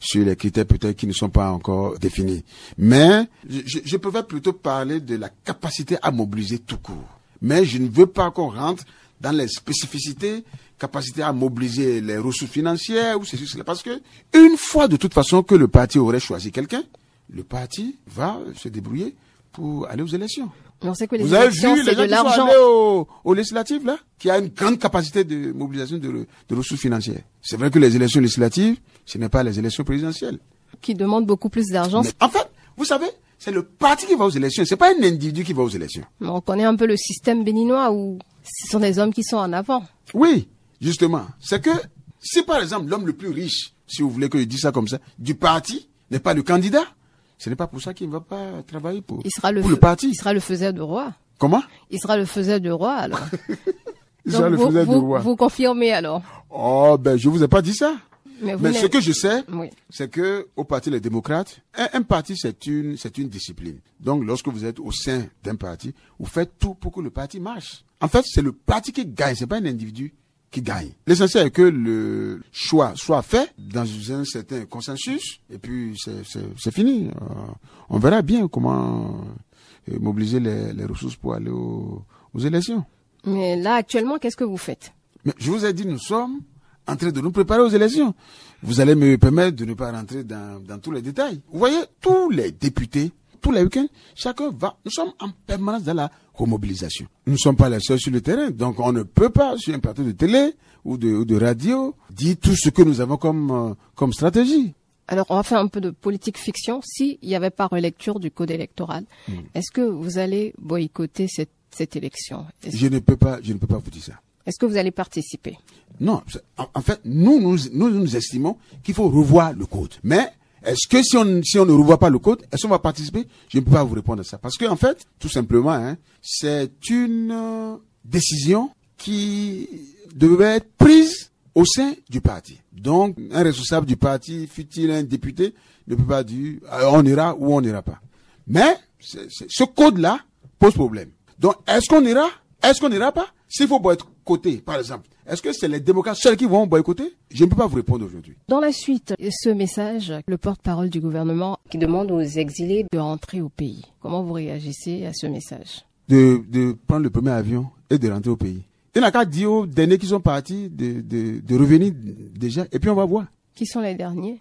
S2: sur les critères peut-être qui ne sont pas encore définis. Mais je préfère plutôt parler de la capacité à mobiliser tout court. Mais je ne veux pas qu'on rentre dans les spécificités, capacité à mobiliser les ressources financières ou ceci, cela. Parce que une fois de toute façon que le parti aurait choisi quelqu'un, le parti va se débrouiller pour aller aux élections.
S1: On sait que les
S2: Vous avez
S1: élections,
S2: vu les
S1: c'est
S2: gens
S1: de
S2: qui sont
S1: l'argent.
S2: allés aux législatives, là, qui a une grande capacité de mobilisation de ressources financières. C'est vrai que les élections législatives, ce n'est pas les élections présidentielles.
S1: Qui demandent beaucoup plus d'argent.
S2: Mais en fait, vous savez, c'est le parti qui va aux élections, c'est pas un individu qui va aux élections.
S1: On connaît un peu le système béninois où ce sont des hommes qui sont en avant.
S2: Oui, justement. C'est que, si par exemple l'homme le plus riche, si vous voulez que je dise ça comme ça, du parti, n'est pas le candidat, ce n'est pas pour ça qu'il ne va pas travailler pour le parti.
S1: Il sera le faiseur de roi.
S2: Comment?
S1: Il sera le faiseur de roi, alors.
S2: Il sera le faiseur de roi.
S1: Vous confirmez, alors?
S2: Oh, ben, je vous ai pas dit ça. Mais ce que je sais,
S1: oui,
S2: c'est que au Parti les démocrates, un parti c'est une discipline. Donc lorsque vous êtes au sein d'un parti, vous faites tout pour que le parti marche. En fait, c'est le parti qui gagne, c'est pas un individu qui gagne. L'essentiel est que le choix soit fait dans un certain consensus et puis c'est fini. On verra bien comment mobiliser les ressources pour aller aux élections.
S1: Mais là actuellement, qu'est-ce que vous faites?
S2: Mais je vous ai dit, nous sommes en train de nous préparer aux élections. Vous allez me permettre de ne pas rentrer dans tous les détails. Vous voyez, tous les députés, tous les week-ends, chacun va. Nous sommes en permanence dans la remobilisation. Nous ne sommes pas les seuls sur le terrain. Donc, on ne peut pas, sur un plateau de télé ou de radio, dire tout ce que nous avons comme stratégie.
S1: Alors, on va faire un peu de politique fiction. S'il n'y avait pas relecture du code électoral, est-ce que vous allez boycotter cette élection?
S2: Je ne peux pas vous dire ça.
S1: Est-ce que vous allez participer?
S2: Non, en fait, nous estimons qu'il faut revoir le code. Mais est-ce que si on ne revoit pas le code, est-ce qu'on va participer? Je ne peux pas vous répondre à ça. Parce que en fait, tout simplement, c'est une décision qui devait être prise au sein du parti. Donc, un responsable du parti, fut-il un député, ne peut pas dire on ira ou on n'ira pas. Mais ce code-là pose problème. Donc, est-ce qu'on ira? Est-ce qu'on n'ira pas? S'il faut boycotter, par exemple, est-ce que c'est les démocrates seuls qui vont boycotter? Je ne peux pas vous répondre aujourd'hui.
S1: Dans la suite, ce message, le porte-parole du gouvernement qui demande aux exilés de rentrer au pays. Comment vous réagissez à ce message?
S2: De prendre le premier avion et de rentrer au pays. Il n'a qu'à dire aux derniers qui sont partis de revenir déjà, et puis on va voir.
S1: Qui sont les derniers?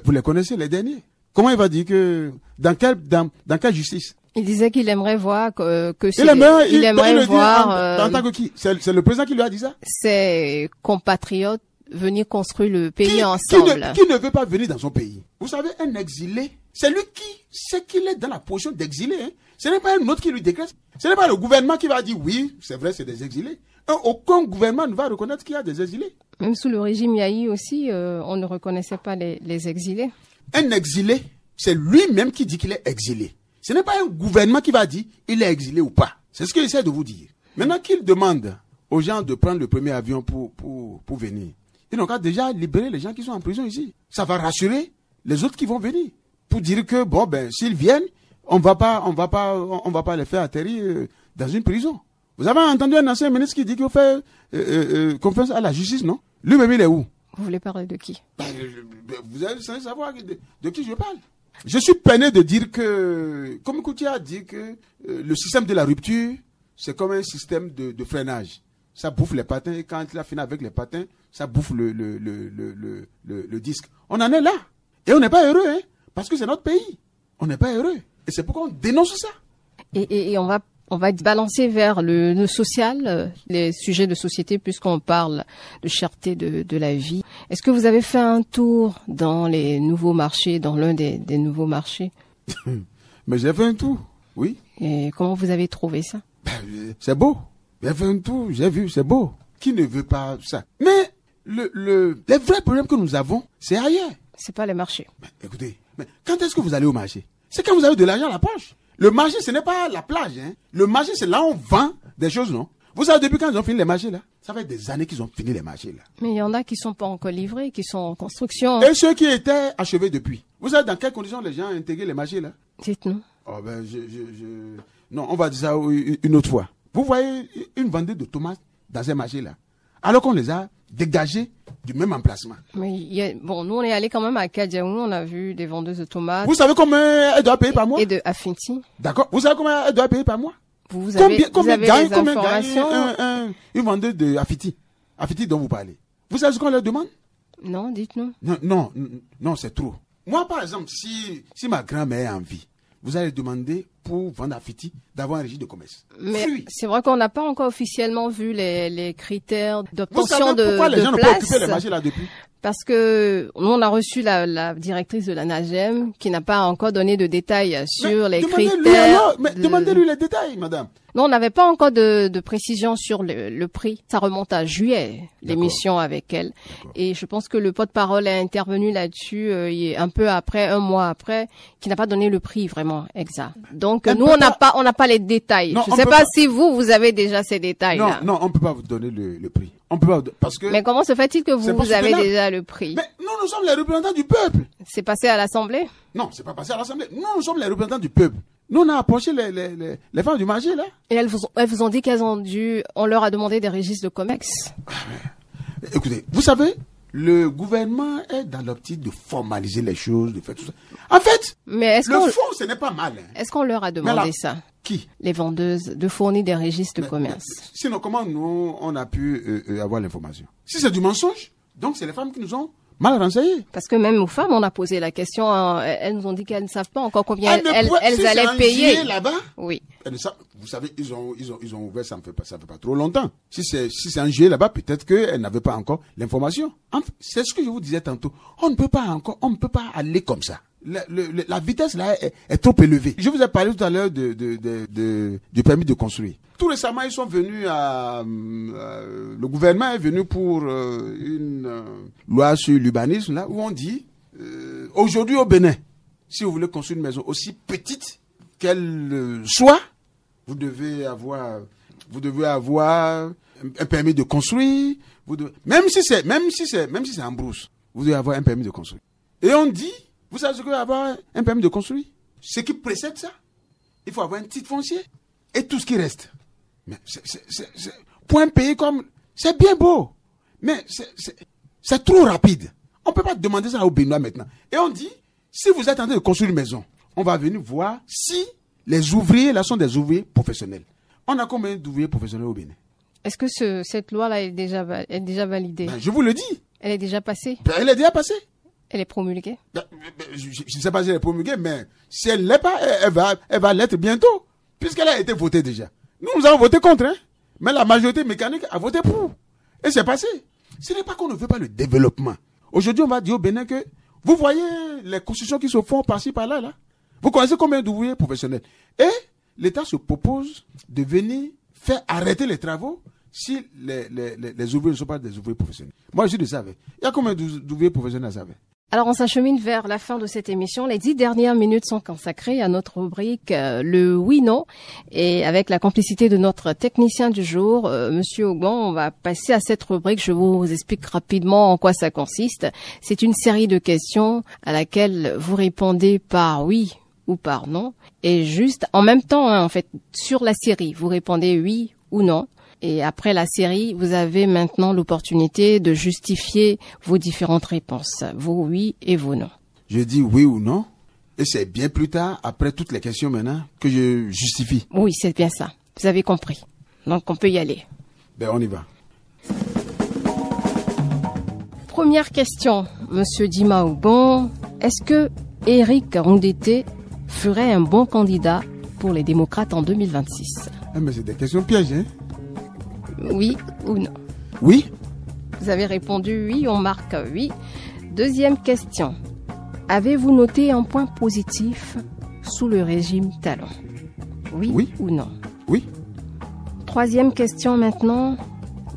S2: Vous les connaissez, les derniers. Comment il va dire que, dans quelle justice?
S1: Il disait qu'il aimerait voir que
S2: il aimerait
S1: voir
S2: en tant que qui? C'est le président qui lui a dit ça?
S1: Ses compatriotes venir construire le pays ensemble.
S2: Qui ne veut pas venir dans son pays? Vous savez, un exilé, c'est lui qui sait qu'il est dans la position d'exilé. Ce n'est pas un autre qui lui décrète. Ce n'est pas le gouvernement qui va dire oui, c'est vrai, c'est des exilés. Aucun gouvernement ne va reconnaître qu'il y a des exilés.
S1: Même sous le régime Yahi aussi, on ne reconnaissait pas les exilés.
S2: Un exilé, c'est lui-même qui dit qu'il est exilé. Ce n'est pas un gouvernement qui va dire il est exilé ou pas. C'est ce qu'il essaie de vous dire. Maintenant qu'il demande aux gens de prendre le premier avion pour venir, ils n'ont qu'à déjà libérer les gens qui sont en prison ici. Ça va rassurer les autres qui vont venir. Pour dire que, bon, ben, s'ils viennent, on va pas les faire atterrir dans une prison. Vous avez entendu un ancien ministre qui dit qu'il faut faire confiance à la justice, non? Lui-même, il est où?
S1: Vous voulez parler de qui?
S2: Vous allez savoir de qui je parle. Je suis peiné de dire que, comme Koutia a dit que le système de la rupture, c'est comme un système de freinage. Ça bouffe les patins et quand il a fini avec les patins, ça bouffe le disque. On en est là. Et on n'est pas heureux, parce que c'est notre pays. On n'est pas heureux. Et c'est pourquoi on dénonce ça.
S1: Et on va balancer vers le social, les sujets de société, puisqu'on parle de cherté de la vie. Est-ce que vous avez fait un tour dans les nouveaux marchés, dans l'un des nouveaux marchés?
S2: Mais j'ai fait un tour, oui.
S1: Et comment vous avez trouvé ça?
S2: C'est beau. J'ai fait un tour, j'ai vu, c'est beau. Qui ne veut pas ça? Mais les vrais problèmes que nous avons, c'est ailleurs.
S1: C'est pas les marchés.
S2: Écoutez, mais quand est-ce que vous allez au marché? C'est quand vous avez de l'argent à la poche. Le marché, ce n'est pas la plage. Le marché, c'est là où on vend des choses, non? Vous savez, depuis quand ils ont fini les marchés, là? Ça fait des années qu'ils ont fini les marchés, là.
S1: Mais il y en a qui sont pas encore livrés, qui sont en construction.
S2: Et ceux qui étaient achevés depuis. Vous savez dans quelles conditions les gens ont intégré les marchés, là?
S1: Dites-nous.
S2: Oh ben, non, on va dire ça une autre fois. Vous voyez une vendeuse de tomates dans ces marchés, là. Alors qu'on les a dégagées du même emplacement.
S1: Mais bon, nous on est allé quand même à Kadiaou, on a vu des vendeuses de tomates.
S2: Vous savez combien elle doit payer par mois?
S1: Et de Affinity.
S2: D'accord. Vous savez combien elle doit payer par mois?
S1: Vous avez des informations?
S2: Une vendeuse de Affinity dont vous parlez. Vous savez ce qu'on leur demande?
S1: Non, dites-nous.
S2: Non, c'est trop. Moi, par exemple, si ma grand-mère est en vie, vous allez demander pour vendre Affinity d'avoir un registre de commerce.
S1: Mais c'est vrai qu'on n'a pas encore officiellement vu les critères d'obtention
S2: de place. Pourquoi les gens n'ont pas occupé les marchés là depuis?
S1: Parce que nous, on a reçu la directrice de la NAGEM qui n'a pas encore donné de détails sur les critères.
S2: Demandez-lui les détails, madame.
S1: Non, on n'avait pas encore de précision sur le prix. Ça remonte à juillet, l'émission avec elle. Et je pense que le porte-parole a intervenu là-dessus un peu après, un mois après, qui n'a pas donné le prix vraiment exact. Donc nous, on n'a pas les détails. Je ne sais pas si vous avez déjà ces détails-là.
S2: Non, on peut pas vous donner le prix. On peut pas, parce que.
S1: Mais comment se fait-il que vous avez déjà le prix?
S2: Mais nous sommes les représentants du peuple.
S1: C'est passé à l'Assemblée? Non,
S2: c'est pas passé à l'Assemblée. Nous sommes les représentants du peuple. Nous, on a approché les femmes du marché, là.
S1: Et elles vous ont dit on leur a demandé des registres de commerce.
S2: Écoutez, vous savez, le gouvernement est dans l'optique de formaliser les choses, de faire tout ça. En fait, le fond, ce n'est pas mal. Hein.
S1: Est-ce qu'on leur a demandé ça?
S2: Qui?
S1: Les vendeuses, de fournir des registres de commerce.
S2: Sinon, comment nous, on a pu avoir l'information? Si c'est du mensonge, donc c'est les femmes qui nous ont mal renseignées.
S1: Parce que même aux femmes, on a posé la question, elles nous ont dit qu'elles ne savent pas encore combien elles allaient payer.
S2: Là-bas?
S1: Oui.
S2: Vous savez, ils ont ouvert, ça fait pas trop longtemps. Si c'est un juillet là-bas, peut-être qu'elles n'avaient pas encore l'information. C'est ce que je vous disais tantôt. On ne peut pas aller comme ça. La vitesse là est trop élevée. Je vous ai parlé tout à l'heure du permis de construire. Tout récemment, ils sont venus le gouvernement est venu pour une loi sur l'urbanisme là où on dit aujourd'hui au Bénin, si vous voulez construire une maison aussi petite qu'elle soit, vous devez avoir un permis de construire. Même si c'est en brousse, vous devez avoir un permis de construire. Et on dit, vous savez ce que avoir un permis de construire? Ce qui précède ça, il faut avoir un titre foncier et tout ce qui reste. Mais pour un pays comme, c'est bien beau, mais c'est trop rapide. On peut pas demander ça aux Béninois maintenant. Et on dit, si vous êtes en train de construire une maison, on va venir voir si les ouvriers là sont des ouvriers professionnels. On a combien d'ouvriers professionnels au Bénin?
S1: Est-ce que cette loi-là est déjà validée?
S2: Je vous le dis.
S1: Elle est déjà passée?
S2: Elle est déjà passée.
S1: Elle est promulguée?
S2: Je ne sais pas si elle est promulguée, mais si elle ne l'est pas, elle va l'être bientôt, puisqu'elle a été votée déjà. Nous avons voté contre, hein, mais la majorité mécanique a voté pour. Et c'est passé. Ce n'est pas qu'on ne veut pas le développement. Aujourd'hui, on va dire au Bénin que, vous voyez les constructions qui se font par-ci, par-là, là. Vous connaissez combien d'ouvriers professionnels? Et l'État se propose de venir faire arrêter les travaux si les ouvriers ne sont pas des ouvriers professionnels. Moi, je le savais. Il y a combien d'ouvriers professionnels à savoir?
S1: Alors, on s'achemine vers la fin de cette émission. Les 10 dernières minutes sont consacrées à notre rubrique le oui-non. Et avec la complicité de notre technicien du jour, Monsieur Ogon, on va passer à cette rubrique. Je vous explique rapidement en quoi ça consiste. C'est une série de questions à laquelle vous répondez par oui ou par non. Et juste en même temps, en fait, sur la série, vous répondez oui ou non. Et après la série, vous avez maintenant l'opportunité de justifier vos différentes réponses, vos oui et vos non.
S2: Je dis oui ou non, et c'est bien plus tard, après toutes les questions maintenant, que je justifie.
S1: Oui, c'est bien ça. Vous avez compris. Donc, on peut y aller.
S2: Ben, on y va.
S1: Première question, Monsieur Dima Ogon. Est-ce que Éric Rondeté ferait un bon candidat pour les démocrates en 2026?
S2: Mais c'est des questions pièges, hein?
S1: Oui ou non?
S2: Oui.
S1: Vous avez répondu oui, on marque oui. Deuxième question. Avez-vous noté un point positif sous le régime Talon? Oui ou non?
S2: Oui.
S1: Troisième question maintenant.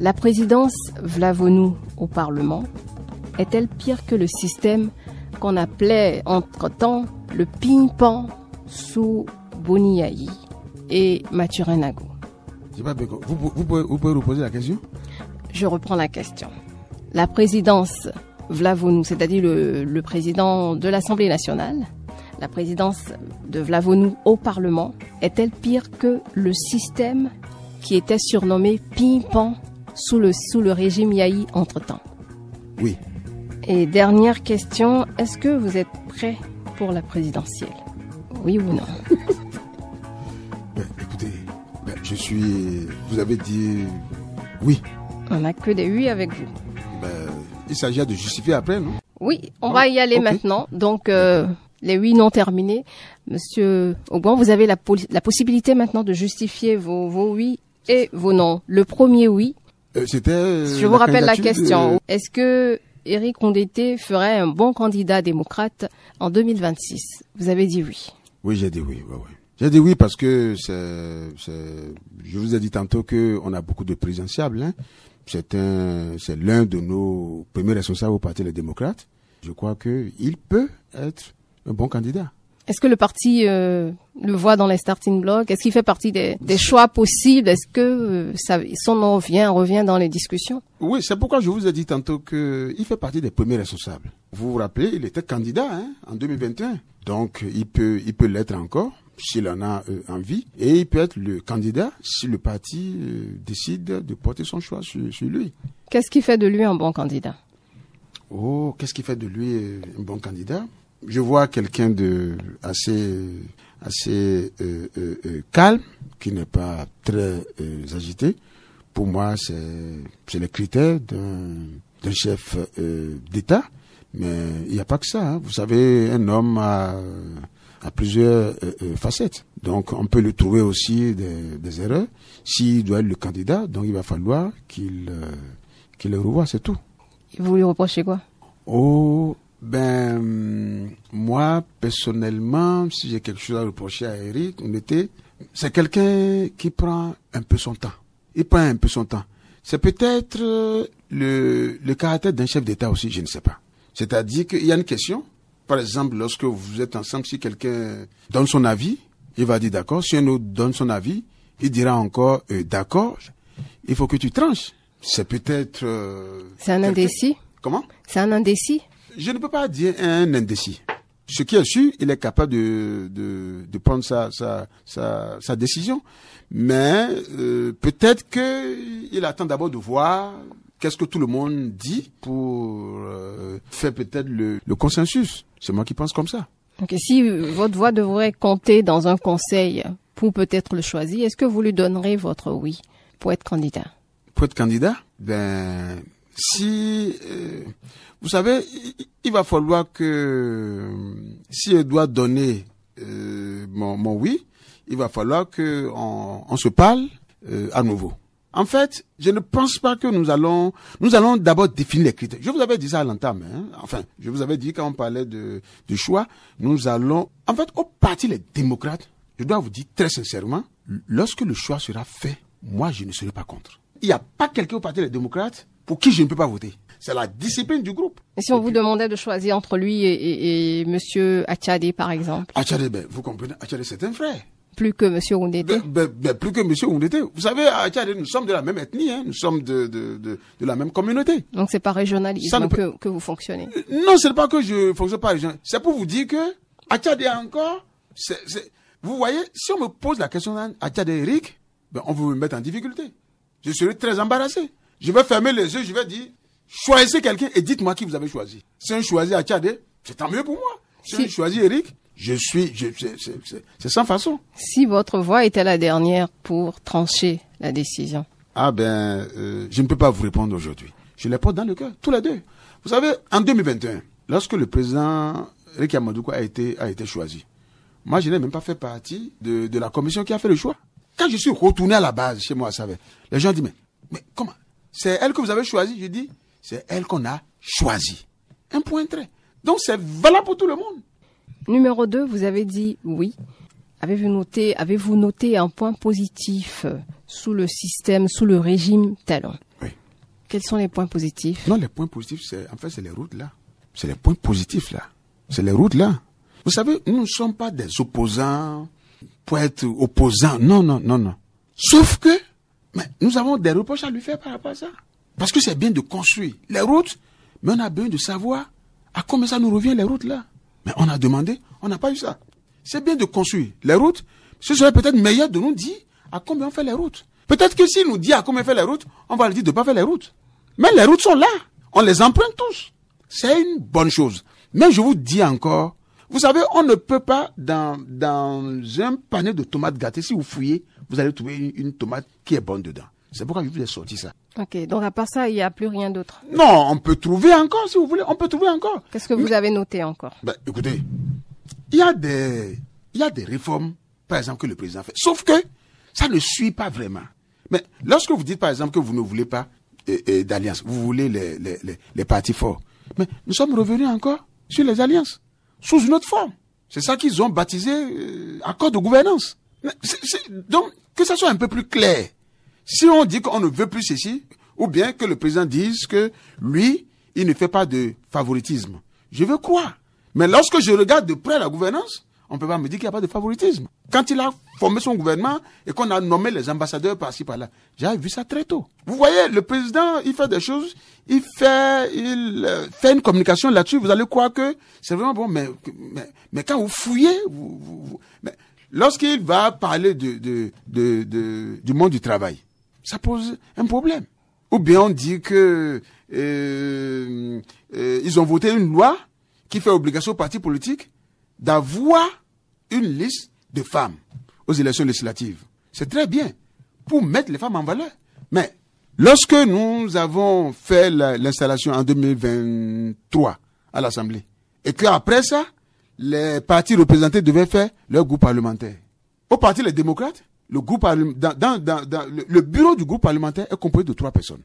S1: La présidence Vlavonou au Parlement est-elle pire que le système qu'on appelait entre-temps le ping-pong sous Boniaï et Mathurin Nago?
S2: Vous pouvez reposer la question?
S1: Je reprends la question. La présidence Vlavonou, c'est-à-dire le président de l'Assemblée nationale, la présidence de Vlavonou au Parlement, est-elle pire que le système qui était surnommé ping-pong sous le régime Yahi entre-temps?
S2: Oui.
S1: Et dernière question, est-ce que vous êtes prêt pour la présidentielle? Oui ou non?
S2: Écoutez, vous avez dit oui.
S1: On n'a que des oui avec vous.
S2: Il s'agit de justifier après, non?
S1: Oui, on va y aller maintenant. Donc, les oui non terminés. Monsieur Ogbon, vous avez la possibilité maintenant de justifier vos oui et vos non. Le premier oui. Je vous rappelle la question. Est-ce que Éric Ondete ferait un bon candidat démocrate en 2026? Vous avez dit oui.
S2: Oui, j'ai dit oui. Ouais. J'ai dit oui parce que je vous ai dit tantôt qu'on a beaucoup de présidentiables. Hein. C'est l'un de nos premiers responsables au Parti des démocrates. Je crois qu'il peut être un bon candidat.
S1: Est-ce que le parti le voit dans les starting blocks? Est-ce qu'il fait partie des choix possibles? Est-ce que son nom revient dans les discussions?
S2: Oui, c'est pourquoi je vous ai dit tantôt qu'il fait partie des premiers responsables. Vous vous rappelez, il était candidat en 2021. Donc, il peut l'être encore s'il en a envie. Et il peut être le candidat si le parti décide de porter son choix sur lui.
S1: Qu'est-ce qui fait de lui un bon candidat?
S2: Oh, qu'est-ce qui fait de lui un bon candidat? Je vois quelqu'un de assez calme, qui n'est pas très agité. Pour moi, c'est les critères d'un chef d'État. Mais il n'y a pas que ça. Hein. Vous savez, un homme a plusieurs facettes. Donc, on peut lui trouver aussi des erreurs. S'il doit être le candidat, donc il va falloir qu'il le revoie, c'est tout.
S1: Vous lui reprochez quoi?
S2: Oh, moi, personnellement, si j'ai quelque chose à reprocher à Éric Ondete, c'est quelqu'un qui prend un peu son temps. Il prend un peu son temps. C'est peut-être le caractère d'un chef d'État aussi, je ne sais pas. C'est-à-dire qu'il y a une question. Par exemple, lorsque vous êtes ensemble, si quelqu'un donne son avis, il va dire d'accord. Si un autre donne son avis, il dira encore d'accord. Il faut que tu tranches. C'est peut-être...
S1: c'est un indécis?
S2: Comment?
S1: C'est un indécis? Je
S2: ne peux pas dire un indécis. Ce qui est sûr, il est capable de prendre sa décision. Mais peut-être qu'il attend d'abord de voir qu'est-ce que tout le monde dit pour faire peut-être le consensus. C'est moi qui pense comme ça.
S1: Donc, si votre voix devrait compter dans un conseil pour peut-être le choisir, est-ce que vous lui donnerez votre oui pour être candidat?
S2: Pour être candidat? Vous savez, il va falloir que, si je dois donner mon oui, il va falloir que on se parle à nouveau. En fait, je ne pense pas que nous allons d'abord définir les critères. Je vous avais dit ça à l'entame, hein. Enfin, je vous avais dit quand on parlait du choix, en fait, au Parti les démocrates, je dois vous dire très sincèrement, lorsque le choix sera fait, moi, je ne serai pas contre. Il n'y a pas quelqu'un au Parti des démocrates pour qui je ne peux pas voter. C'est la discipline du groupe.
S1: Et si on vous demandait de choisir entre lui et Monsieur Achadé, par exemple?
S2: Achadé, vous comprenez, Achadé, c'est un frère.
S1: Plus que Monsieur Ondete?
S2: Plus que Monsieur Ondete. Vous savez, à Achadé, nous sommes de la même ethnie, hein. Nous sommes de la même communauté.
S1: Donc c'est par régionalisme que vous fonctionnez?
S2: Non, c'est pas que je fonctionne par régionalisme. C'est pour vous dire que Achadé encore, vous voyez, si on me pose la question Achadé Éric, on veut me mettre en difficulté. Je serai très embarrassé. Je vais fermer les yeux, je vais dire, choisissez quelqu'un et dites-moi qui vous avez choisi. Si on choisit Achadé, c'est tant mieux pour moi. Si on choisit Éric, c'est sans façon.
S1: Si votre voix était la dernière pour trancher la décision?
S2: Je ne peux pas vous répondre aujourd'hui. Je les porte dans le cœur, tous les deux. Vous savez, en 2021, lorsque le président Éric Yamoussoukro a été choisi, moi, je n'ai même pas fait partie de la commission qui a fait le choix. Quand je suis retourné à la base chez moi, à Savet, les gens disent, mais comment? C'est elle que vous avez choisie? Je dis, c'est elle qu'on a choisie. Un point trait. Donc, c'est valable pour tout le monde.
S1: Numéro 2, vous avez dit oui. Avez-vous noté un point positif sous le système, sous le régime Talon?
S2: Oui.
S1: Quels sont les points positifs?
S2: Non, les points positifs, c'est les routes là. C'est les points positifs là. C'est les routes là. Vous savez, nous ne sommes pas des opposants pour être opposants. Non. Sauf que, nous avons des reproches à lui faire par rapport à ça. Parce que c'est bien de construire les routes, mais on a besoin de savoir à combien ça nous revient les routes là. Mais on a demandé, on n'a pas eu ça. C'est bien de construire les routes. Ce serait peut-être meilleur de nous dire à combien on fait les routes. Peut-être que s'il nous dit à comment faire les routes, on va lui dire de ne pas faire les routes. Mais les routes sont là. On les emprunte tous. C'est une bonne chose. Mais je vous dis encore, vous savez, on ne peut pas, dans un panier de tomates gâtées, si vous fouillez, vous allez trouver une tomate qui est bonne dedans. C'est pourquoi je vous ai sorti ça.
S1: Ok, donc à part ça, il n'y a plus rien d'autre.
S2: Non, on peut trouver encore, si vous voulez, on peut trouver encore.
S1: Qu'est-ce que vous avez noté encore?
S2: Écoutez, il y a des réformes, par exemple, que le président fait. Sauf que ça ne suit pas vraiment. Mais lorsque vous dites, par exemple, que vous ne voulez pas d'alliance, vous voulez les partis forts. Mais nous sommes revenus encore sur les alliances, sous une autre forme. C'est ça qu'ils ont baptisé accord de gouvernance. Donc, que ça soit un peu plus clair. Si on dit qu'on ne veut plus ceci, ou bien que le président dise que lui, il ne fait pas de favoritisme, je veux croire. Mais lorsque je regarde de près la gouvernance, on ne peut pas me dire qu'il n'y a pas de favoritisme. Quand il a formé son gouvernement et qu'on a nommé les ambassadeurs par-ci par-là, j'ai vu ça très tôt. Vous voyez, le président, il fait des choses, il fait une communication là-dessus, vous allez croire que c'est vraiment bon, mais quand vous fouillez, mais lorsqu'il va parler du monde du travail, ça pose un problème. Ou bien on dit que ils ont voté une loi qui fait obligation aux partis politiques d'avoir une liste de femmes aux élections législatives. C'est très bien pour mettre les femmes en valeur. Mais lorsque nous avons fait l'installation en 2023 à l'Assemblée, et qu'après ça, les partis représentés devaient faire leur groupe parlementaire. Au parti les démocrates, le bureau du groupe parlementaire est composé de 3 personnes.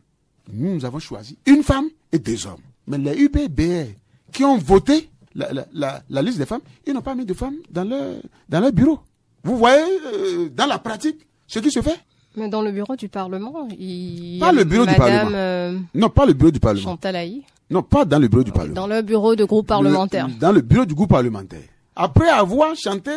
S2: Nous avons choisi une femme et 2 hommes. Mais les UPBR qui ont voté la liste des femmes, ils n'ont pas mis de femmes dans leur bureau. Vous voyez, dans la pratique, ce qui se fait.
S1: Mais dans le bureau du Parlement, il y a
S2: pas le bureau du Parlement. Non, pas le bureau du Parlement.
S1: Chantal Aïe.
S2: Non, pas dans le bureau du Parlement.
S1: Dans le bureau de groupe parlementaire.
S2: Dans le bureau du groupe parlementaire. Après avoir chanté,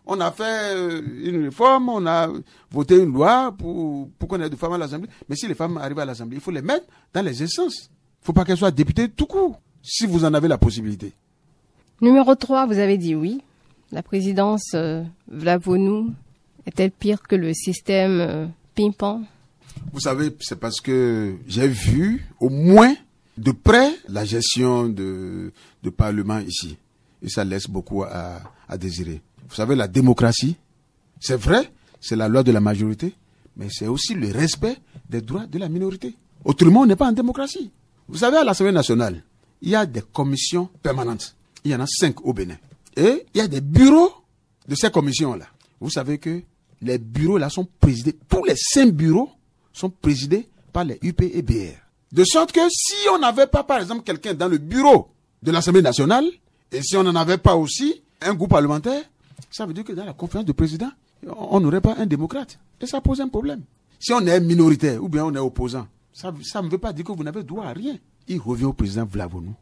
S2: on a fait une réforme, on a voté une loi pour qu'on ait des femmes à l'Assemblée. Mais si les femmes arrivent à l'Assemblée, il faut les mettre dans les instances. Il ne faut pas qu'elles soient députées tout court, si vous en avez la possibilité.
S1: Numéro 3, vous avez dit oui. La présidence Vlavonou est-elle pire que le système ping-pong?
S2: Vous savez, c'est parce que j'ai vu au moins de près la gestion de Parlement ici. Et ça laisse beaucoup à désirer. Vous savez, la démocratie, c'est vrai, c'est la loi de la majorité, mais c'est aussi le respect des droits de la minorité. Autrement, on n'est pas en démocratie. Vous savez, à l'Assemblée nationale, il y a des commissions permanentes. Il y en a 5 au Bénin. Et il y a des bureaux de ces commissions-là. Vous savez que les bureaux-là sont présidés, tous les 5 bureaux sont présidés par les UP et BR. De sorte que si on n'avait pas, par exemple, quelqu'un dans le bureau de l'Assemblée nationale, et si on n'en avait pas aussi un groupe parlementaire, ça veut dire que dans la conférence de président, on n'aurait pas un démocrate. Et ça pose un problème. Si on est minoritaire ou bien on est opposant, ça ne veut pas dire que vous n'avez droit à rien. Il revient au président Vlavonou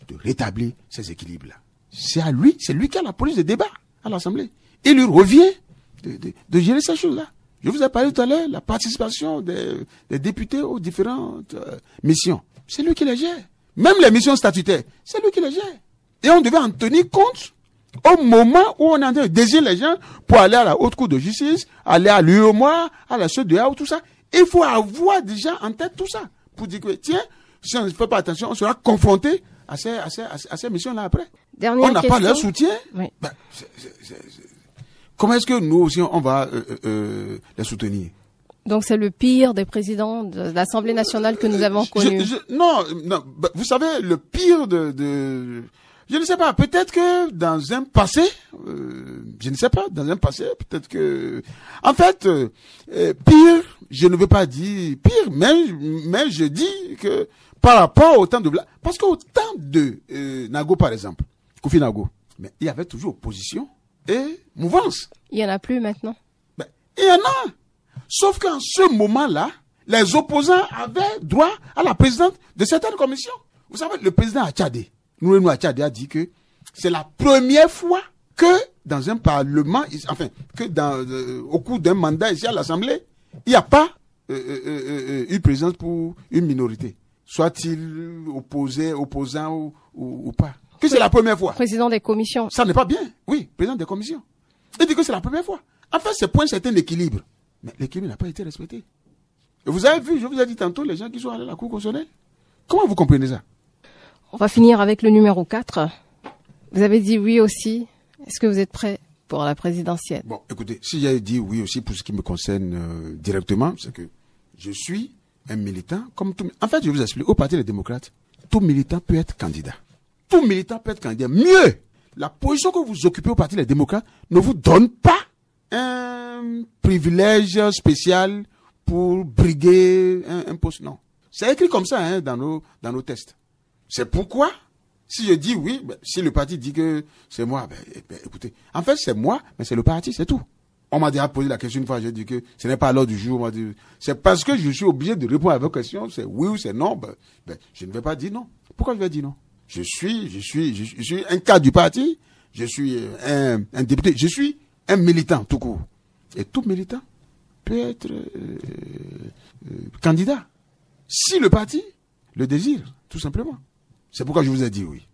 S2: de rétablir ces équilibres-là. C'est lui qui a la police de débat à l'Assemblée. Il lui revient de gérer ces choses-là. Je vous ai parlé tout à l'heure, la participation des députés aux différentes missions. C'est lui qui les gère. Même les missions statutaires, c'est lui qui les gère. Et on devait en tenir compte au moment où on est en train de désigner les gens pour aller à la haute cour de justice, aller à l'UEMOA, à la CEDEAO, tout ça. Il faut avoir déjà en tête tout ça. Pour dire que, tiens, si on ne fait pas attention, on sera confronté à ces missions-là après. On n'a pas leur soutien.
S1: Oui.
S2: Comment est-ce que nous aussi, on va les soutenir?
S1: Donc c'est le pire des présidents de l'Assemblée nationale que nous avons connu.
S2: Non, vous savez, le pire je ne sais pas, peut-être que dans un passé, peut-être que... En fait, pire, je ne veux pas dire pire, mais je dis que par rapport au temps de... Parce qu'au temps de Nago, par exemple, Kofi Nago, mais il y avait toujours opposition et mouvance.
S1: Il n'y en a plus maintenant.
S2: Il y en a. Sauf qu'en ce moment-là, les opposants avaient droit à la présidente de certaines commissions. Vous savez, le président Achadé, Nourenou Achadé a dit que c'est la première fois que dans un parlement, enfin, au cours d'un mandat ici à l'Assemblée, il n'y a pas une présidence pour une minorité. Soit-il opposant ou pas. Que c'est la première fois.
S1: Président des commissions.
S2: Ça n'est pas bien. Oui, président des commissions. Il dit que c'est la première fois. En fait, c'est pour un certain équilibre. Mais l'équilibre n'a pas été respecté. Et vous avez vu, je vous ai dit tantôt, les gens qui sont allés à la Cour constitutionnelle. Comment vous comprenez ça?
S1: On va finir avec le numéro 4. Vous avez dit oui aussi. Est-ce que vous êtes prêt pour la présidentielle?
S2: Bon, écoutez, si j'ai dit oui aussi pour ce qui me concerne directement, c'est que je suis un militant comme tout. En fait, je vous explique, au Parti des démocrates, tout militant peut être candidat. Tout militant peut être candidat. Mieux, la position que vous occupez au Parti des démocrates ne vous donne pas un privilège spécial pour briguer un poste. Non. C'est écrit comme ça hein, dans nos tests. C'est pourquoi, si je dis oui, si le parti dit que c'est moi, écoutez, en fait c'est moi, mais c'est le parti, c'est tout. On m'a déjà posé la question une fois, j'ai dit que ce n'est pas à l'ordre du jour. C'est parce que je suis obligé de répondre à vos questions, c'est oui ou c'est non. Je ne vais pas dire non. Pourquoi je vais dire non? Je suis un cadre du parti, je suis un député, je suis un militant tout court. Et tout militant peut être candidat. Si le parti le désire, tout simplement. C'est pourquoi je vous ai dit oui.